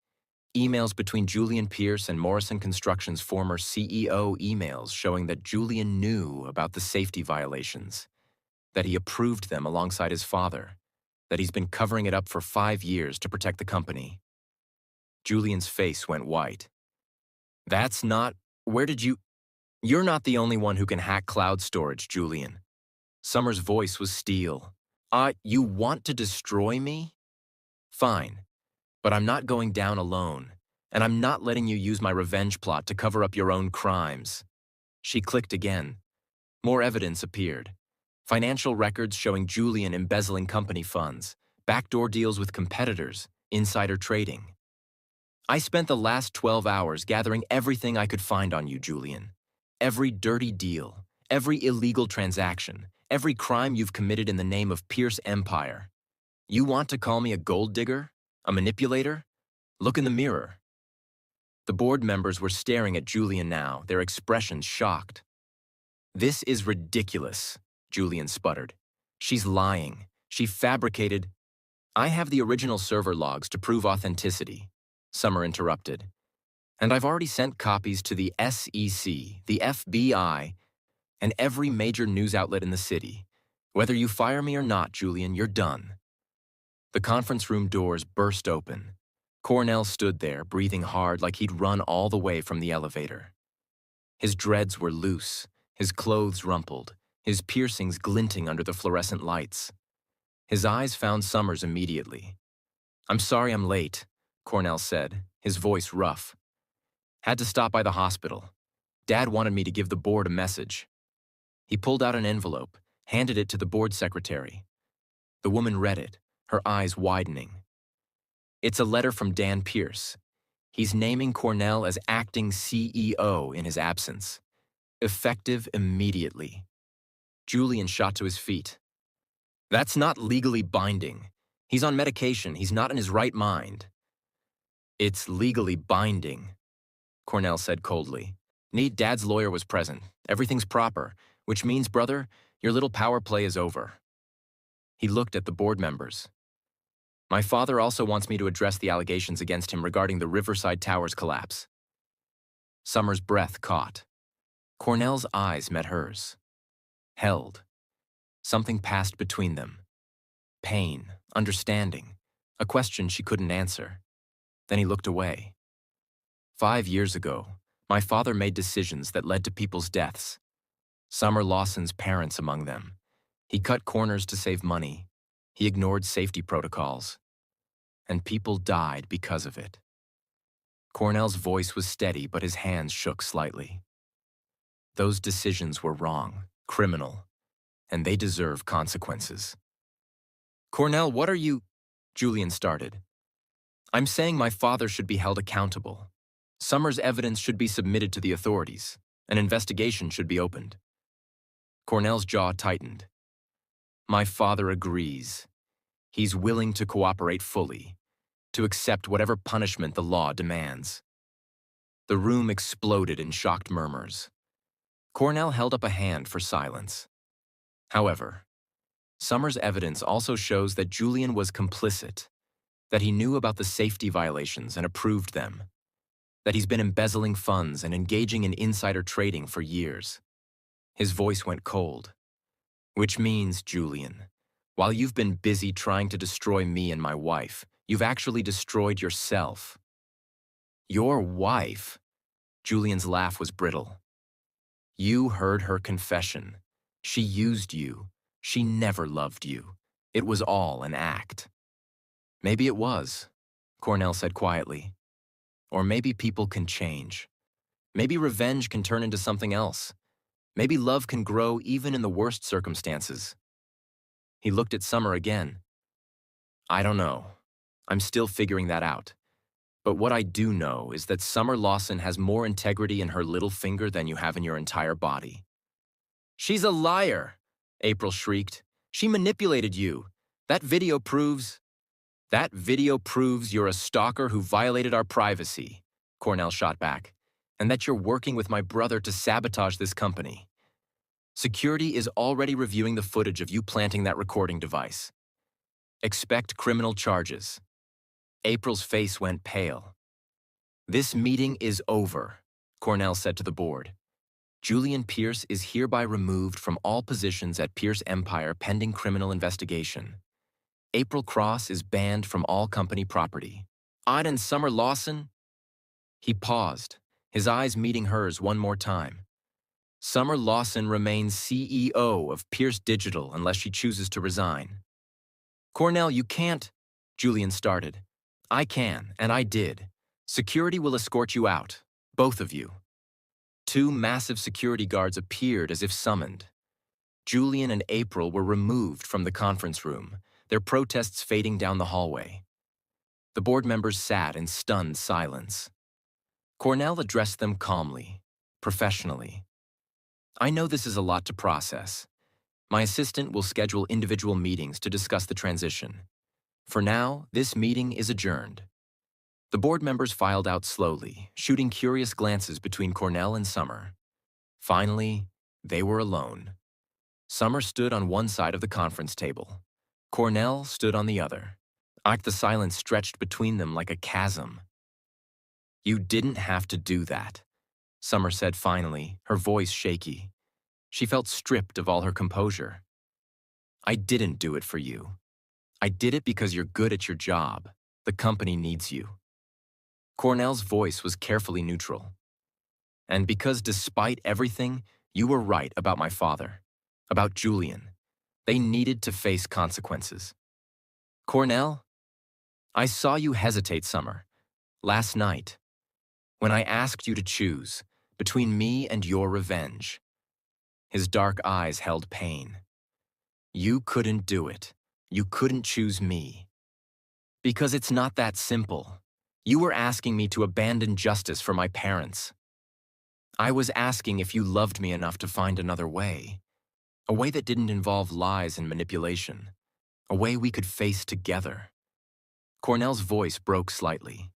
Emails between Julian Pierce and Morrison Construction's former CEO, emails showing that Julian knew about the safety violations, that he approved them alongside his father, that he's been covering it up for 5 years to protect the company." Julian's face went white. "That's not... Where did you... You're not the only one who can hack cloud storage, Julian." Summer's voice was steel. You want to destroy me? Fine. But I'm not going down alone, and I'm not letting you use my revenge plot to cover up your own crimes." She clicked again. More evidence appeared. Financial records showing Julian embezzling company funds, backdoor deals with competitors, insider trading. "I spent the last 12 hours gathering everything I could find on you, Julian. Every dirty deal, every illegal transaction, every crime you've committed in the name of Pierce Empire. You want to call me a gold digger? A manipulator? Look in the mirror." The board members were staring at Julian now, their expressions shocked. "This is ridiculous," Julian sputtered. "She's lying. She fabricated—" "I have the original server logs to prove authenticity," Summer interrupted. "And I've already sent copies to the SEC, the FBI, and every major news outlet in the city. Whether you fire me or not, Julian, you're done." The conference room doors burst open. Cornell stood there, breathing hard like he'd run all the way from the elevator. His dreads were loose, his clothes rumpled, his piercings glinting under the fluorescent lights. His eyes found Summer's immediately. "I'm sorry I'm late," Cornell said, his voice rough. "Had to stop by the hospital. Dad wanted me to give the board a message." He pulled out an envelope, handed it to the board secretary. The woman read it, her eyes widening. "It's a letter from Dan Pierce. He's naming Cornell as acting CEO in his absence. Effective immediately." Julian shot to his feet. That's not legally binding. He's on medication. He's not in his right mind. It's legally binding, Cornell said coldly. Dad's lawyer was present. Everything's proper, which means, brother, your little power play is over. He looked at the board members. My father also wants me to address the allegations against him regarding the Riverside Towers collapse. Summer's breath caught. Cornell's eyes met hers. Held. Something passed between them. Pain, understanding, a question she couldn't answer. Then he looked away. 5 years ago, my father made decisions that led to people's deaths. Summer Lawson's parents among them. He cut corners to save money. He ignored safety protocols. And people died because of it. Cornell's voice was steady, but his hands shook slightly. Those decisions were wrong, criminal, and they deserve consequences. Cornell, what are you? Julian started. I'm saying my father should be held accountable. Summer's evidence should be submitted to the authorities. An investigation should be opened. Cornell's jaw tightened. My father agrees. He's willing to cooperate fully, to accept whatever punishment the law demands. The room exploded in shocked murmurs. Cornell held up a hand for silence. However, Summer's evidence also shows that Julian was complicit, that he knew about the safety violations and approved them, that he's been embezzling funds and engaging in insider trading for years. His voice went cold. Which means, Julian, while you've been busy trying to destroy me and my wife, you've actually destroyed yourself. Your wife? Julian's laugh was brittle. You heard her confession. She used you. She never loved you. It was all an act. Maybe it was, Cornell said quietly. Or maybe people can change. Maybe revenge can turn into something else. Maybe love can grow even in the worst circumstances. He looked at Summer again. I don't know. I'm still figuring that out. But what I do know is that Summer Lawson has more integrity in her little finger than you have in your entire body. She's a liar, April shrieked. She manipulated you. That video proves you're a stalker who violated our privacy, Cornell shot back, and that you're working with my brother to sabotage this company. Security is already reviewing the footage of you planting that recording device. Expect criminal charges. April's face went pale. This meeting is over, Cornell said to the board. Julian Pierce is hereby removed from all positions at Pierce Empire pending criminal investigation. April Cross is banned from all company property. Odd and Summer Lawson? He paused, his eyes meeting hers one more time. Summer Lawson remains CEO of Pierce Digital unless she chooses to resign. Cornell, you can't, Julian started. I can, and I did. Security will escort you out, both of you. 2 massive security guards appeared as if summoned. Julian and April were removed from the conference room, their protests fading down the hallway. The board members sat in stunned silence. Cornell addressed them calmly, professionally. I know this is a lot to process. My assistant will schedule individual meetings to discuss the transition. For now, this meeting is adjourned. The board members filed out slowly, shooting curious glances between Cornell and Summer. Finally, they were alone. Summer stood on one side of the conference table. Cornell stood on the other. The silence stretched between them like a chasm. You didn't have to do that, Summer said finally, her voice shaky. She felt stripped of all her composure. I didn't do it for you. I did it because you're good at your job. The company needs you. Cornell's voice was carefully neutral. And because despite everything, you were right about my father, about Julian. They needed to face consequences. Cornell, I saw you hesitate, Summer, last night, when I asked you to choose between me and your revenge. His dark eyes held pain. You couldn't do it. You couldn't choose me. Because it's not that simple. You were asking me to abandon justice for my parents. I was asking if you loved me enough to find another way. A way that didn't involve lies and manipulation. A way we could face together. Cornell's voice broke slightly.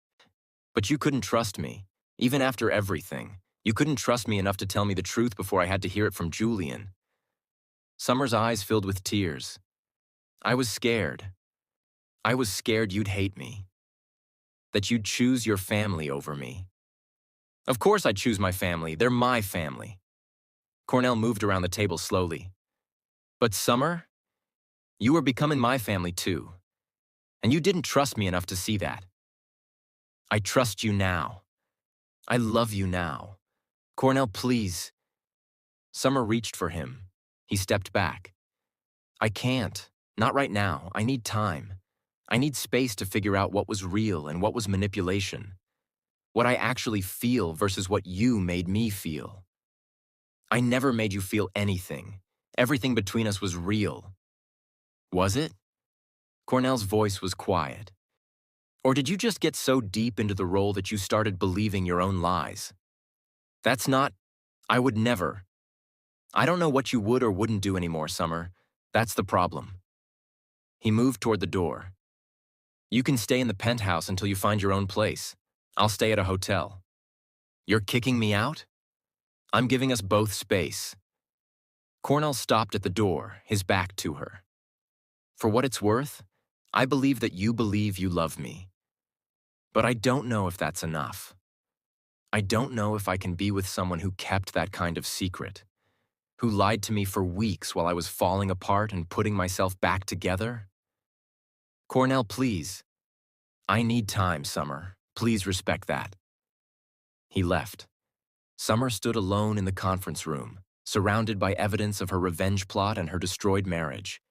But you couldn't trust me, even after everything. You couldn't trust me enough to tell me the truth before I had to hear it from Julian. Summer's eyes filled with tears. I was scared. I was scared you'd hate me. That you'd choose your family over me. Of course I'd choose my family. They're my family. Cornell moved around the table slowly. But Summer, you were becoming my family too. And you didn't trust me enough to see that. I trust you now. I love you now. Cornell, please. Summer reached for him. He stepped back. I can't. Not right now. I need time. I need space to figure out what was real and what was manipulation. What I actually feel versus what you made me feel. I never made you feel anything. Everything between us was real. Was it? Cornell's voice was quiet. Or did you just get so deep into the role that you started believing your own lies? That's not... I would never. I don't know what you would or wouldn't do anymore, Summer. That's the problem. He moved toward the door. You can stay in the penthouse until you find your own place. I'll stay at a hotel. You're kicking me out? I'm giving us both space. Cornell stopped at the door, his back to her. For what it's worth, I believe that you believe you love me. But I don't know if that's enough. I don't know if I can be with someone who kept that kind of secret, who lied to me for weeks while I was falling apart and putting myself back together. Cornell, please. I need time, Summer. Please respect that. He left. Summer stood alone in the conference room, surrounded by evidence of her revenge plot and her destroyed marriage.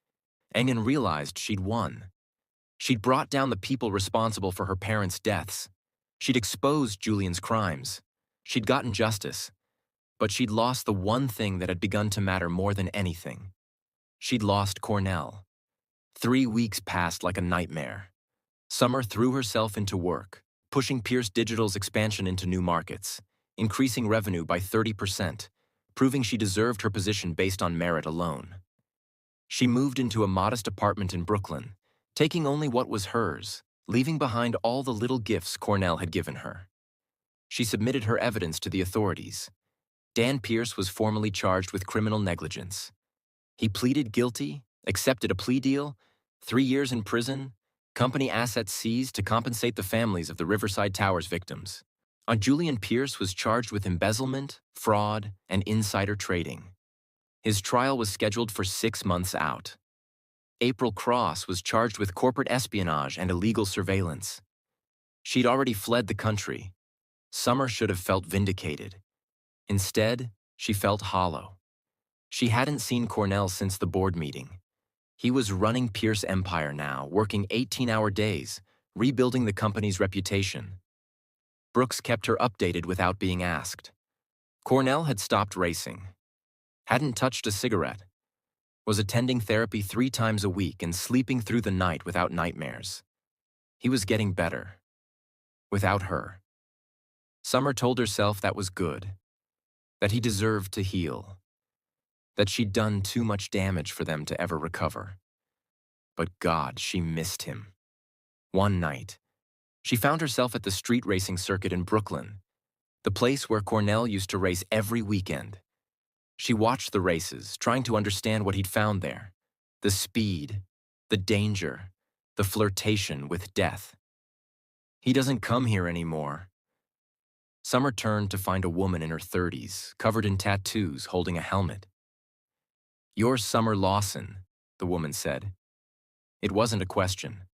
Engen realized she'd won. She'd brought down the people responsible for her parents' deaths. She'd exposed Julian's crimes. She'd gotten justice. But she'd lost the one thing that had begun to matter more than anything. She'd lost Cornell. 3 weeks passed like a nightmare. Summer threw herself into work, pushing Pierce Digital's expansion into new markets, increasing revenue by 30%, proving she deserved her position based on merit alone. She moved into a modest apartment in Brooklyn, taking only what was hers, leaving behind all the little gifts Cornell had given her. She submitted her evidence to the authorities. Dan Pierce was formally charged with criminal negligence. He pleaded guilty, accepted a plea deal, 3 years in prison, company assets seized to compensate the families of the Riverside Towers victims. Julian Pierce was charged with embezzlement, fraud, and insider trading. His trial was scheduled for 6 months out. April Cross was charged with corporate espionage and illegal surveillance. She'd already fled the country. Summer should have felt vindicated. Instead, she felt hollow. She hadn't seen Cornell since the board meeting. He was running Pierce Empire now, working 18-hour days, rebuilding the company's reputation. Brooks kept her updated without being asked. Cornell had stopped racing, hadn't touched a cigarette, was attending therapy 3 times a week and sleeping through the night without nightmares. He was getting better. Without her. Summer told herself that was good, that he deserved to heal, that she'd done too much damage for them to ever recover. But God, she missed him. One night, she found herself at the street racing circuit in Brooklyn, the place where Cornell used to race every weekend. She watched the races, trying to understand what he'd found there. The speed, the danger, the flirtation with death. He doesn't come here anymore. Summer turned to find a woman in her 30s, covered in tattoos, holding a helmet. "You're Summer Lawson," the woman said. It wasn't a question.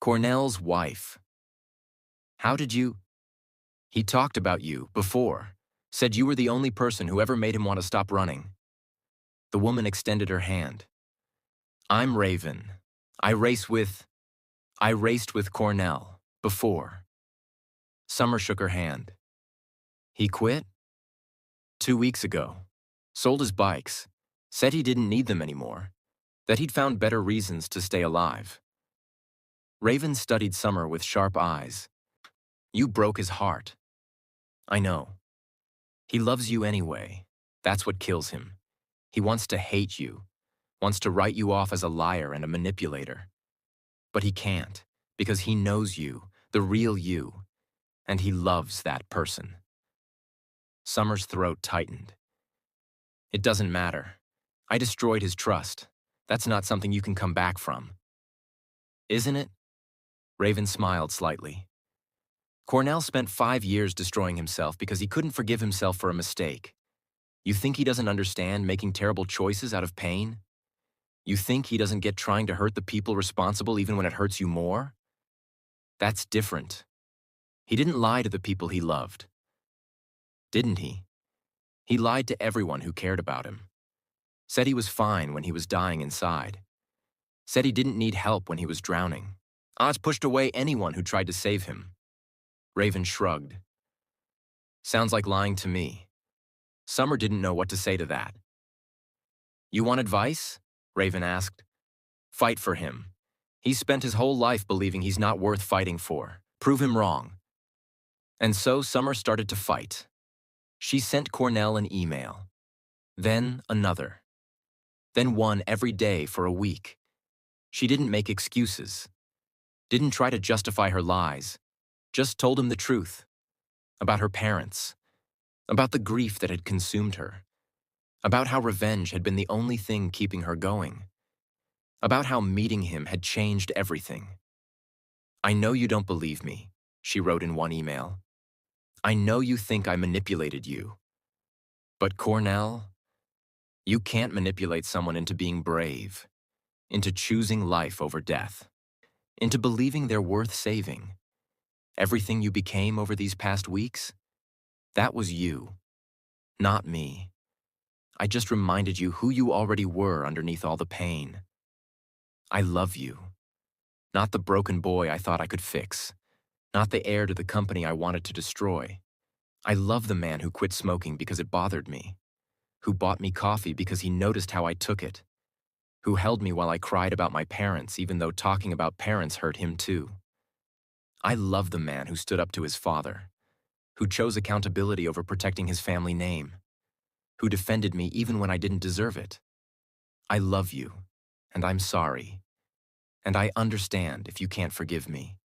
"Cornell's wife. How did you..." "He talked about you before, said you were the only person who ever made him want to stop running." The woman extended her hand. "I'm Raven. I raced with Cornell, before." Summer shook her hand. "He quit?" 2 weeks ago. Sold his bikes. Said he didn't need them anymore. That he'd found better reasons to stay alive. Raven studied Summer with sharp eyes. "You broke his heart." "I know. He loves you anyway. That's what kills him. He wants to hate you, wants to write you off as a liar and a manipulator. But he can't, because he knows you, the real you, and he loves that person. Summer's throat tightened. It doesn't matter. I destroyed his trust. That's not something you can come back from. Isn't it? Raven smiled slightly. Cornell spent 5 years destroying himself because he couldn't forgive himself for a mistake. You think he doesn't understand making terrible choices out of pain? You think he doesn't get trying to hurt the people responsible even when it hurts you more? That's different. He didn't lie to the people he loved. Didn't he? He lied to everyone who cared about him. Said he was fine when he was dying inside. Said he didn't need help when he was drowning. Oz pushed away anyone who tried to save him. Raven shrugged. Sounds like lying to me. Summer didn't know what to say to that. You want advice? Raven asked. Fight for him. He's spent his whole life believing he's not worth fighting for. Prove him wrong. And so Summer started to fight. She sent Cornell an email. Then another. Then one every day for a week. She didn't make excuses. Didn't try to justify her lies. Just told him the truth. About her parents. About the grief that had consumed her. About how revenge had been the only thing keeping her going. About how meeting him had changed everything. I know you don't believe me, she wrote in one email. I know you think I manipulated you. But Cornell, you can't manipulate someone into being brave, into choosing life over death, into believing they're worth saving. Everything you became over these past weeks, that was you, not me. I just reminded you who you already were underneath all the pain. I love you. Not the broken boy I thought I could fix. Not the heir to the company I wanted to destroy. I love the man who quit smoking because it bothered me. Who bought me coffee because he noticed how I took it. Who held me while I cried about my parents even though talking about parents hurt him too. I love the man who stood up to his father. Who chose accountability over protecting his family name. Who defended me even when I didn't deserve it. I love you, and I'm sorry. And I understand if you can't forgive me.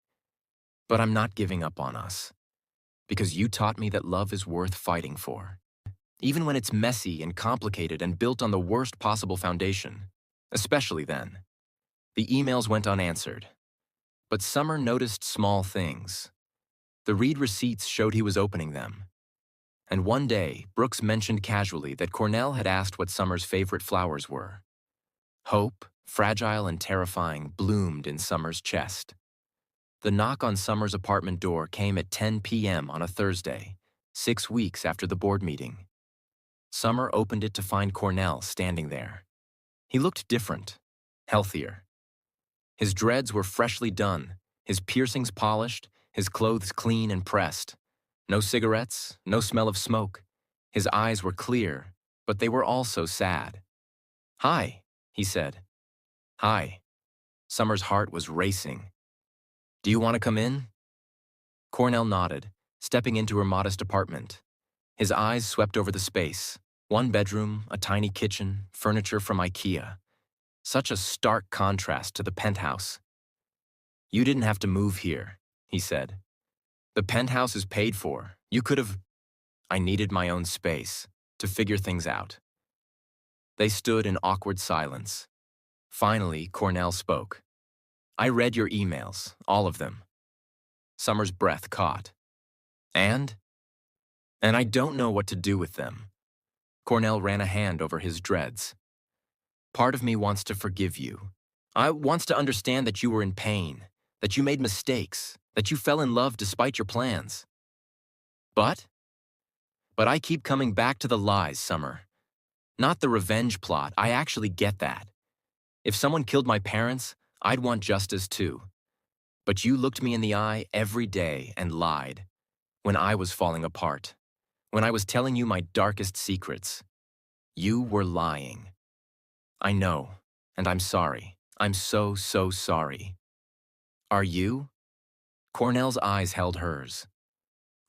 But I'm not giving up on us. Because you taught me that love is worth fighting for. Even when it's messy and complicated and built on the worst possible foundation. Especially then. The emails went unanswered. But Summer noticed small things. The read receipts showed he was opening them. And one day, Brooks mentioned casually that Cornell had asked what Summer's favorite flowers were. Hope, fragile and terrifying, bloomed in Summer's chest. The knock on Summer's apartment door came at 10 p.m. on a Thursday, 6 weeks after the board meeting. Summer opened it to find Cornell standing there. He looked different, healthier. His dreads were freshly done, his piercings polished, his clothes clean and pressed. No cigarettes, no smell of smoke. His eyes were clear, but they were also sad. Hi, he said. Hi. Summer's heart was racing. Do you want to come in? Cornell nodded, stepping into her modest apartment. His eyes swept over the space. One bedroom, a tiny kitchen, furniture from IKEA. Such a stark contrast to the penthouse. You didn't have to move here, he said. The penthouse is paid for. You could have... I needed my own space to figure things out. They stood in awkward silence. Finally, Cornell spoke. I read your emails, all of them. Summer's breath caught. And? And I don't know what to do with them. Cornell ran a hand over his dreads. Part of me wants to forgive you. I wants to understand that you were in pain, that you made mistakes, that you fell in love despite your plans. But I keep coming back to the lies, Summer. Not the revenge plot, I actually get that. If someone killed my parents, I'd want justice too. But you looked me in the eye every day and lied. When I was falling apart. When I was telling you my darkest secrets. You were lying. I know, and I'm sorry. I'm so sorry. Are you? Cornell's eyes held hers.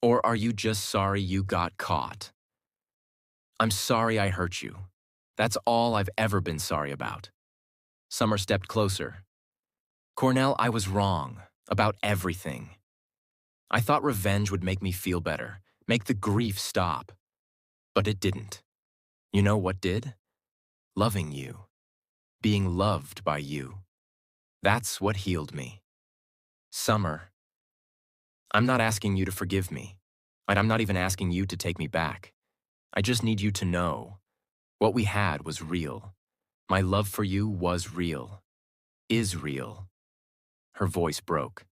Or are you just sorry you got caught? I'm sorry I hurt you. That's all I've ever been sorry about. Summer stepped closer. Cornell, I was wrong about everything. I thought revenge would make me feel better, make the grief stop. But it didn't. You know what did? Loving you. Being loved by you. That's what healed me. Summer, I'm not asking you to forgive me. And I'm not even asking you to take me back. I just need you to know what we had was real. My love for you was real. Is real. Her voice broke.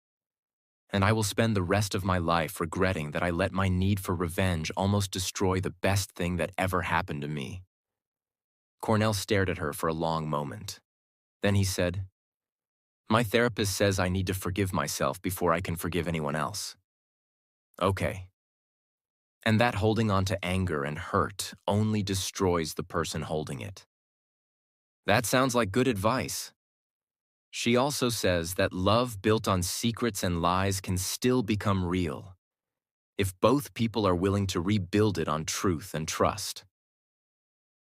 And I will spend the rest of my life regretting that I let my need for revenge almost destroy the best thing that ever happened to me. Cornell stared at her for a long moment. Then he said, "My therapist says I need to forgive myself before I can forgive anyone else." Okay. And that holding on to anger and hurt only destroys the person holding it. That sounds like good advice. She also says that love built on secrets and lies can still become real, if both people are willing to rebuild it on truth and trust.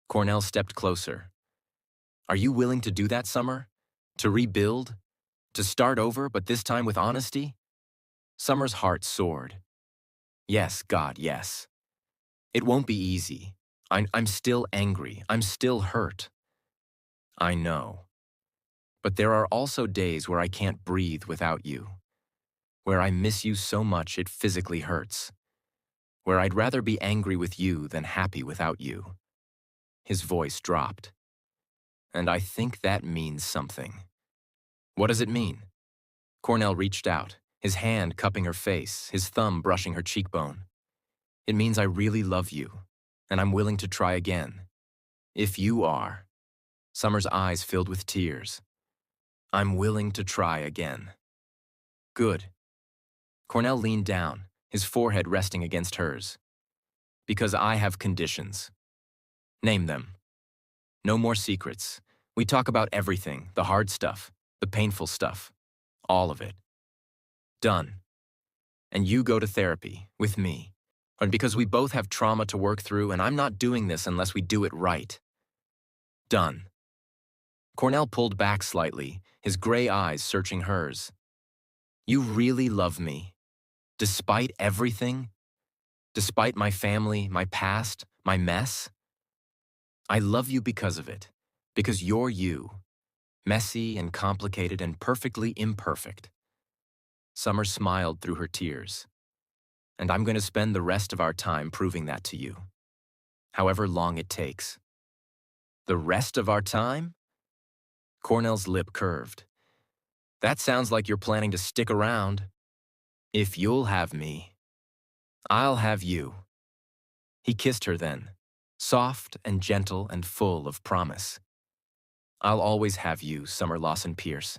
Cornell stepped closer. Are you willing to do that, Summer? To rebuild? To start over, but this time with honesty? Summer's heart soared. Yes, God, yes. It won't be easy. I'm still angry. I'm still hurt. I know. But there are also days where I can't breathe without you, where I miss you so much it physically hurts, where I'd rather be angry with you than happy without you. His voice dropped. And I think that means something. What does it mean? Cornell reached out, his hand cupping her face, his thumb brushing her cheekbone. It means I really love you, and I'm willing to try again. If you are. Summer's eyes filled with tears. I'm willing to try again. Good. Cornell leaned down, his forehead resting against hers. Because I have conditions. Name them. No more secrets. We talk about everything, the hard stuff, the painful stuff, all of it. Done. And you go to therapy, with me. And because we both have trauma to work through, and I'm not doing this unless we do it right. Done. Cornell pulled back slightly, his gray eyes searching hers. You really love me? Despite everything? Despite my family, my past, my mess? I love you because of it. Because you're you. Messy and complicated and perfectly imperfect. Summer smiled through her tears. And I'm going to spend the rest of our time proving that to you. However long it takes. The rest of our time? Cornell's lip curved. That sounds like you're planning to stick around. If you'll have me, I'll have you. He kissed her then, soft and gentle and full of promise. I'll always have you, Summer Lawson Pierce.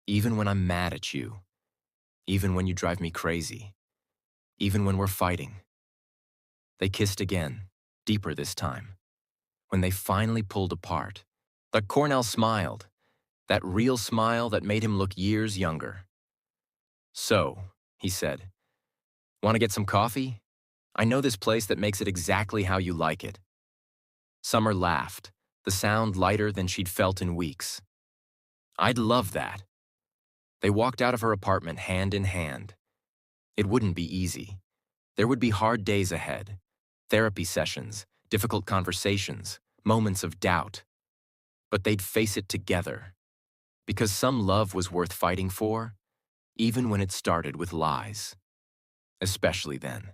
Even when I'm mad at you. Even when you drive me crazy. Even when we're fighting. They kissed again, deeper this time. When they finally pulled apart, but Cornell smiled, that real smile that made him look years younger. So, he said, want to get some coffee? I know this place that makes it exactly how you like it. Summer laughed, the sound lighter than she'd felt in weeks. I'd love that. They walked out of her apartment hand in hand. It wouldn't be easy. There would be hard days ahead, therapy sessions, difficult conversations, moments of doubt. But they'd face it together. Because some love was worth fighting for, even when it started with lies. Especially then.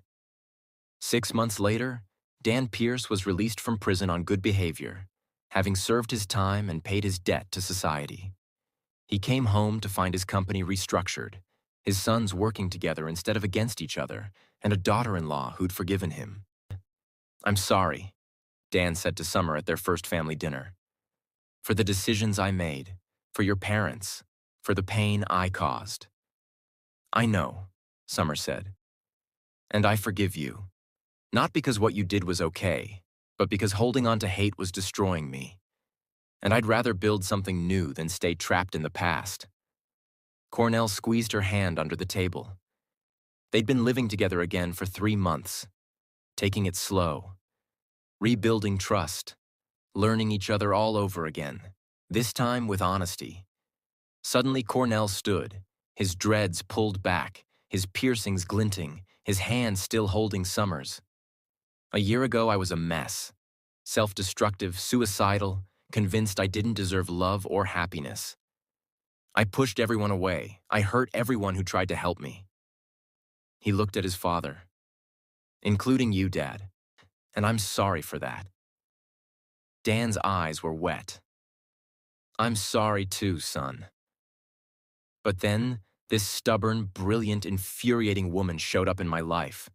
6 months later, Dan Pierce was released from prison on good behavior, having served his time and paid his debt to society. He came home to find his company restructured, his sons working together instead of against each other, and a daughter-in-law who'd forgiven him. I'm sorry, Dan said to Summer at their first family dinner. For the decisions I made, for your parents, for the pain I caused. I know, Summer said. And I forgive you. Not because what you did was okay, but because holding on to hate was destroying me. And I'd rather build something new than stay trapped in the past. Cornell squeezed her hand under the table. They'd been living together again for 3 months, taking it slow, rebuilding trust, learning each other all over again, this time with honesty. Suddenly Cornell stood, his dreads pulled back, his piercings glinting, his hand still holding Summer's. A year ago I was a mess. Self-destructive, suicidal, convinced I didn't deserve love or happiness. I pushed everyone away. I hurt everyone who tried to help me. He looked at his father. Including you, Dad. And I'm sorry for that. Dan's eyes were wet. I'm sorry too, son. But then, this stubborn, brilliant, infuriating woman showed up in my life.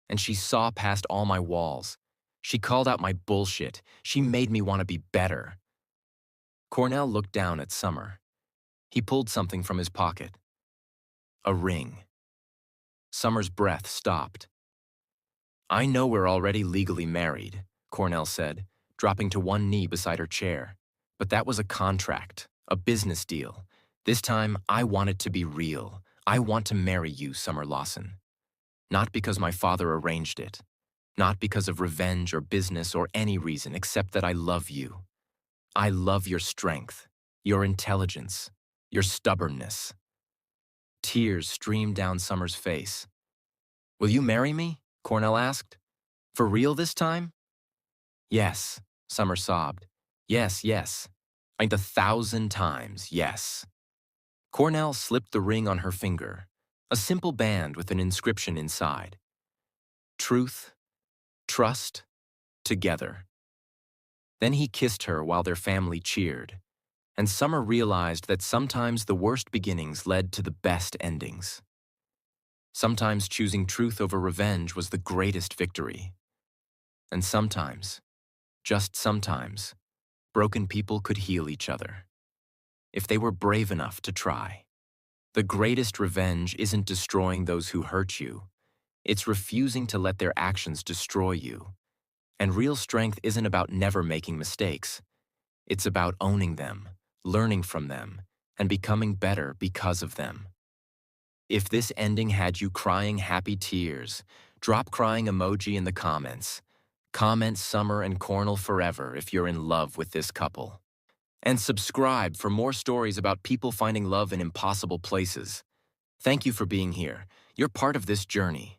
And she saw past all my walls. She called out my bullshit. She made me want to be better. Cornell looked down at Summer. He pulled something from his pocket. A ring. Summer's breath stopped. I know we're already legally married, Cornell said, dropping to one knee beside her chair. But that was a contract, a business deal. This time, I want it to be real. I want to marry you, Summer Lawson. Not because my father arranged it. Not because of revenge or business or any reason except that I love you. I love your strength, your intelligence, your stubbornness. Tears streamed down Summer's face. Will you marry me? Cornell asked. For real this time? Yes, Summer sobbed. Yes, yes. Like 1,000 times, yes. Cornell slipped the ring on her finger, a simple band with an inscription inside. Truth, trust, together. Then he kissed her while their family cheered, and Summer realized that sometimes the worst beginnings led to the best endings. Sometimes choosing truth over revenge was the greatest victory. And sometimes, just sometimes, broken people could heal each other. If they were brave enough to try. The greatest revenge isn't destroying those who hurt you. It's refusing to let their actions destroy you. And real strength isn't about never making mistakes. It's about owning them, learning from them, and becoming better because of them. If this ending had you crying happy tears, drop crying emoji in the comments. Comment Summer and Cornell forever if you're in love with this couple. And subscribe for more stories about people finding love in impossible places. Thank you for being here. You're part of this journey.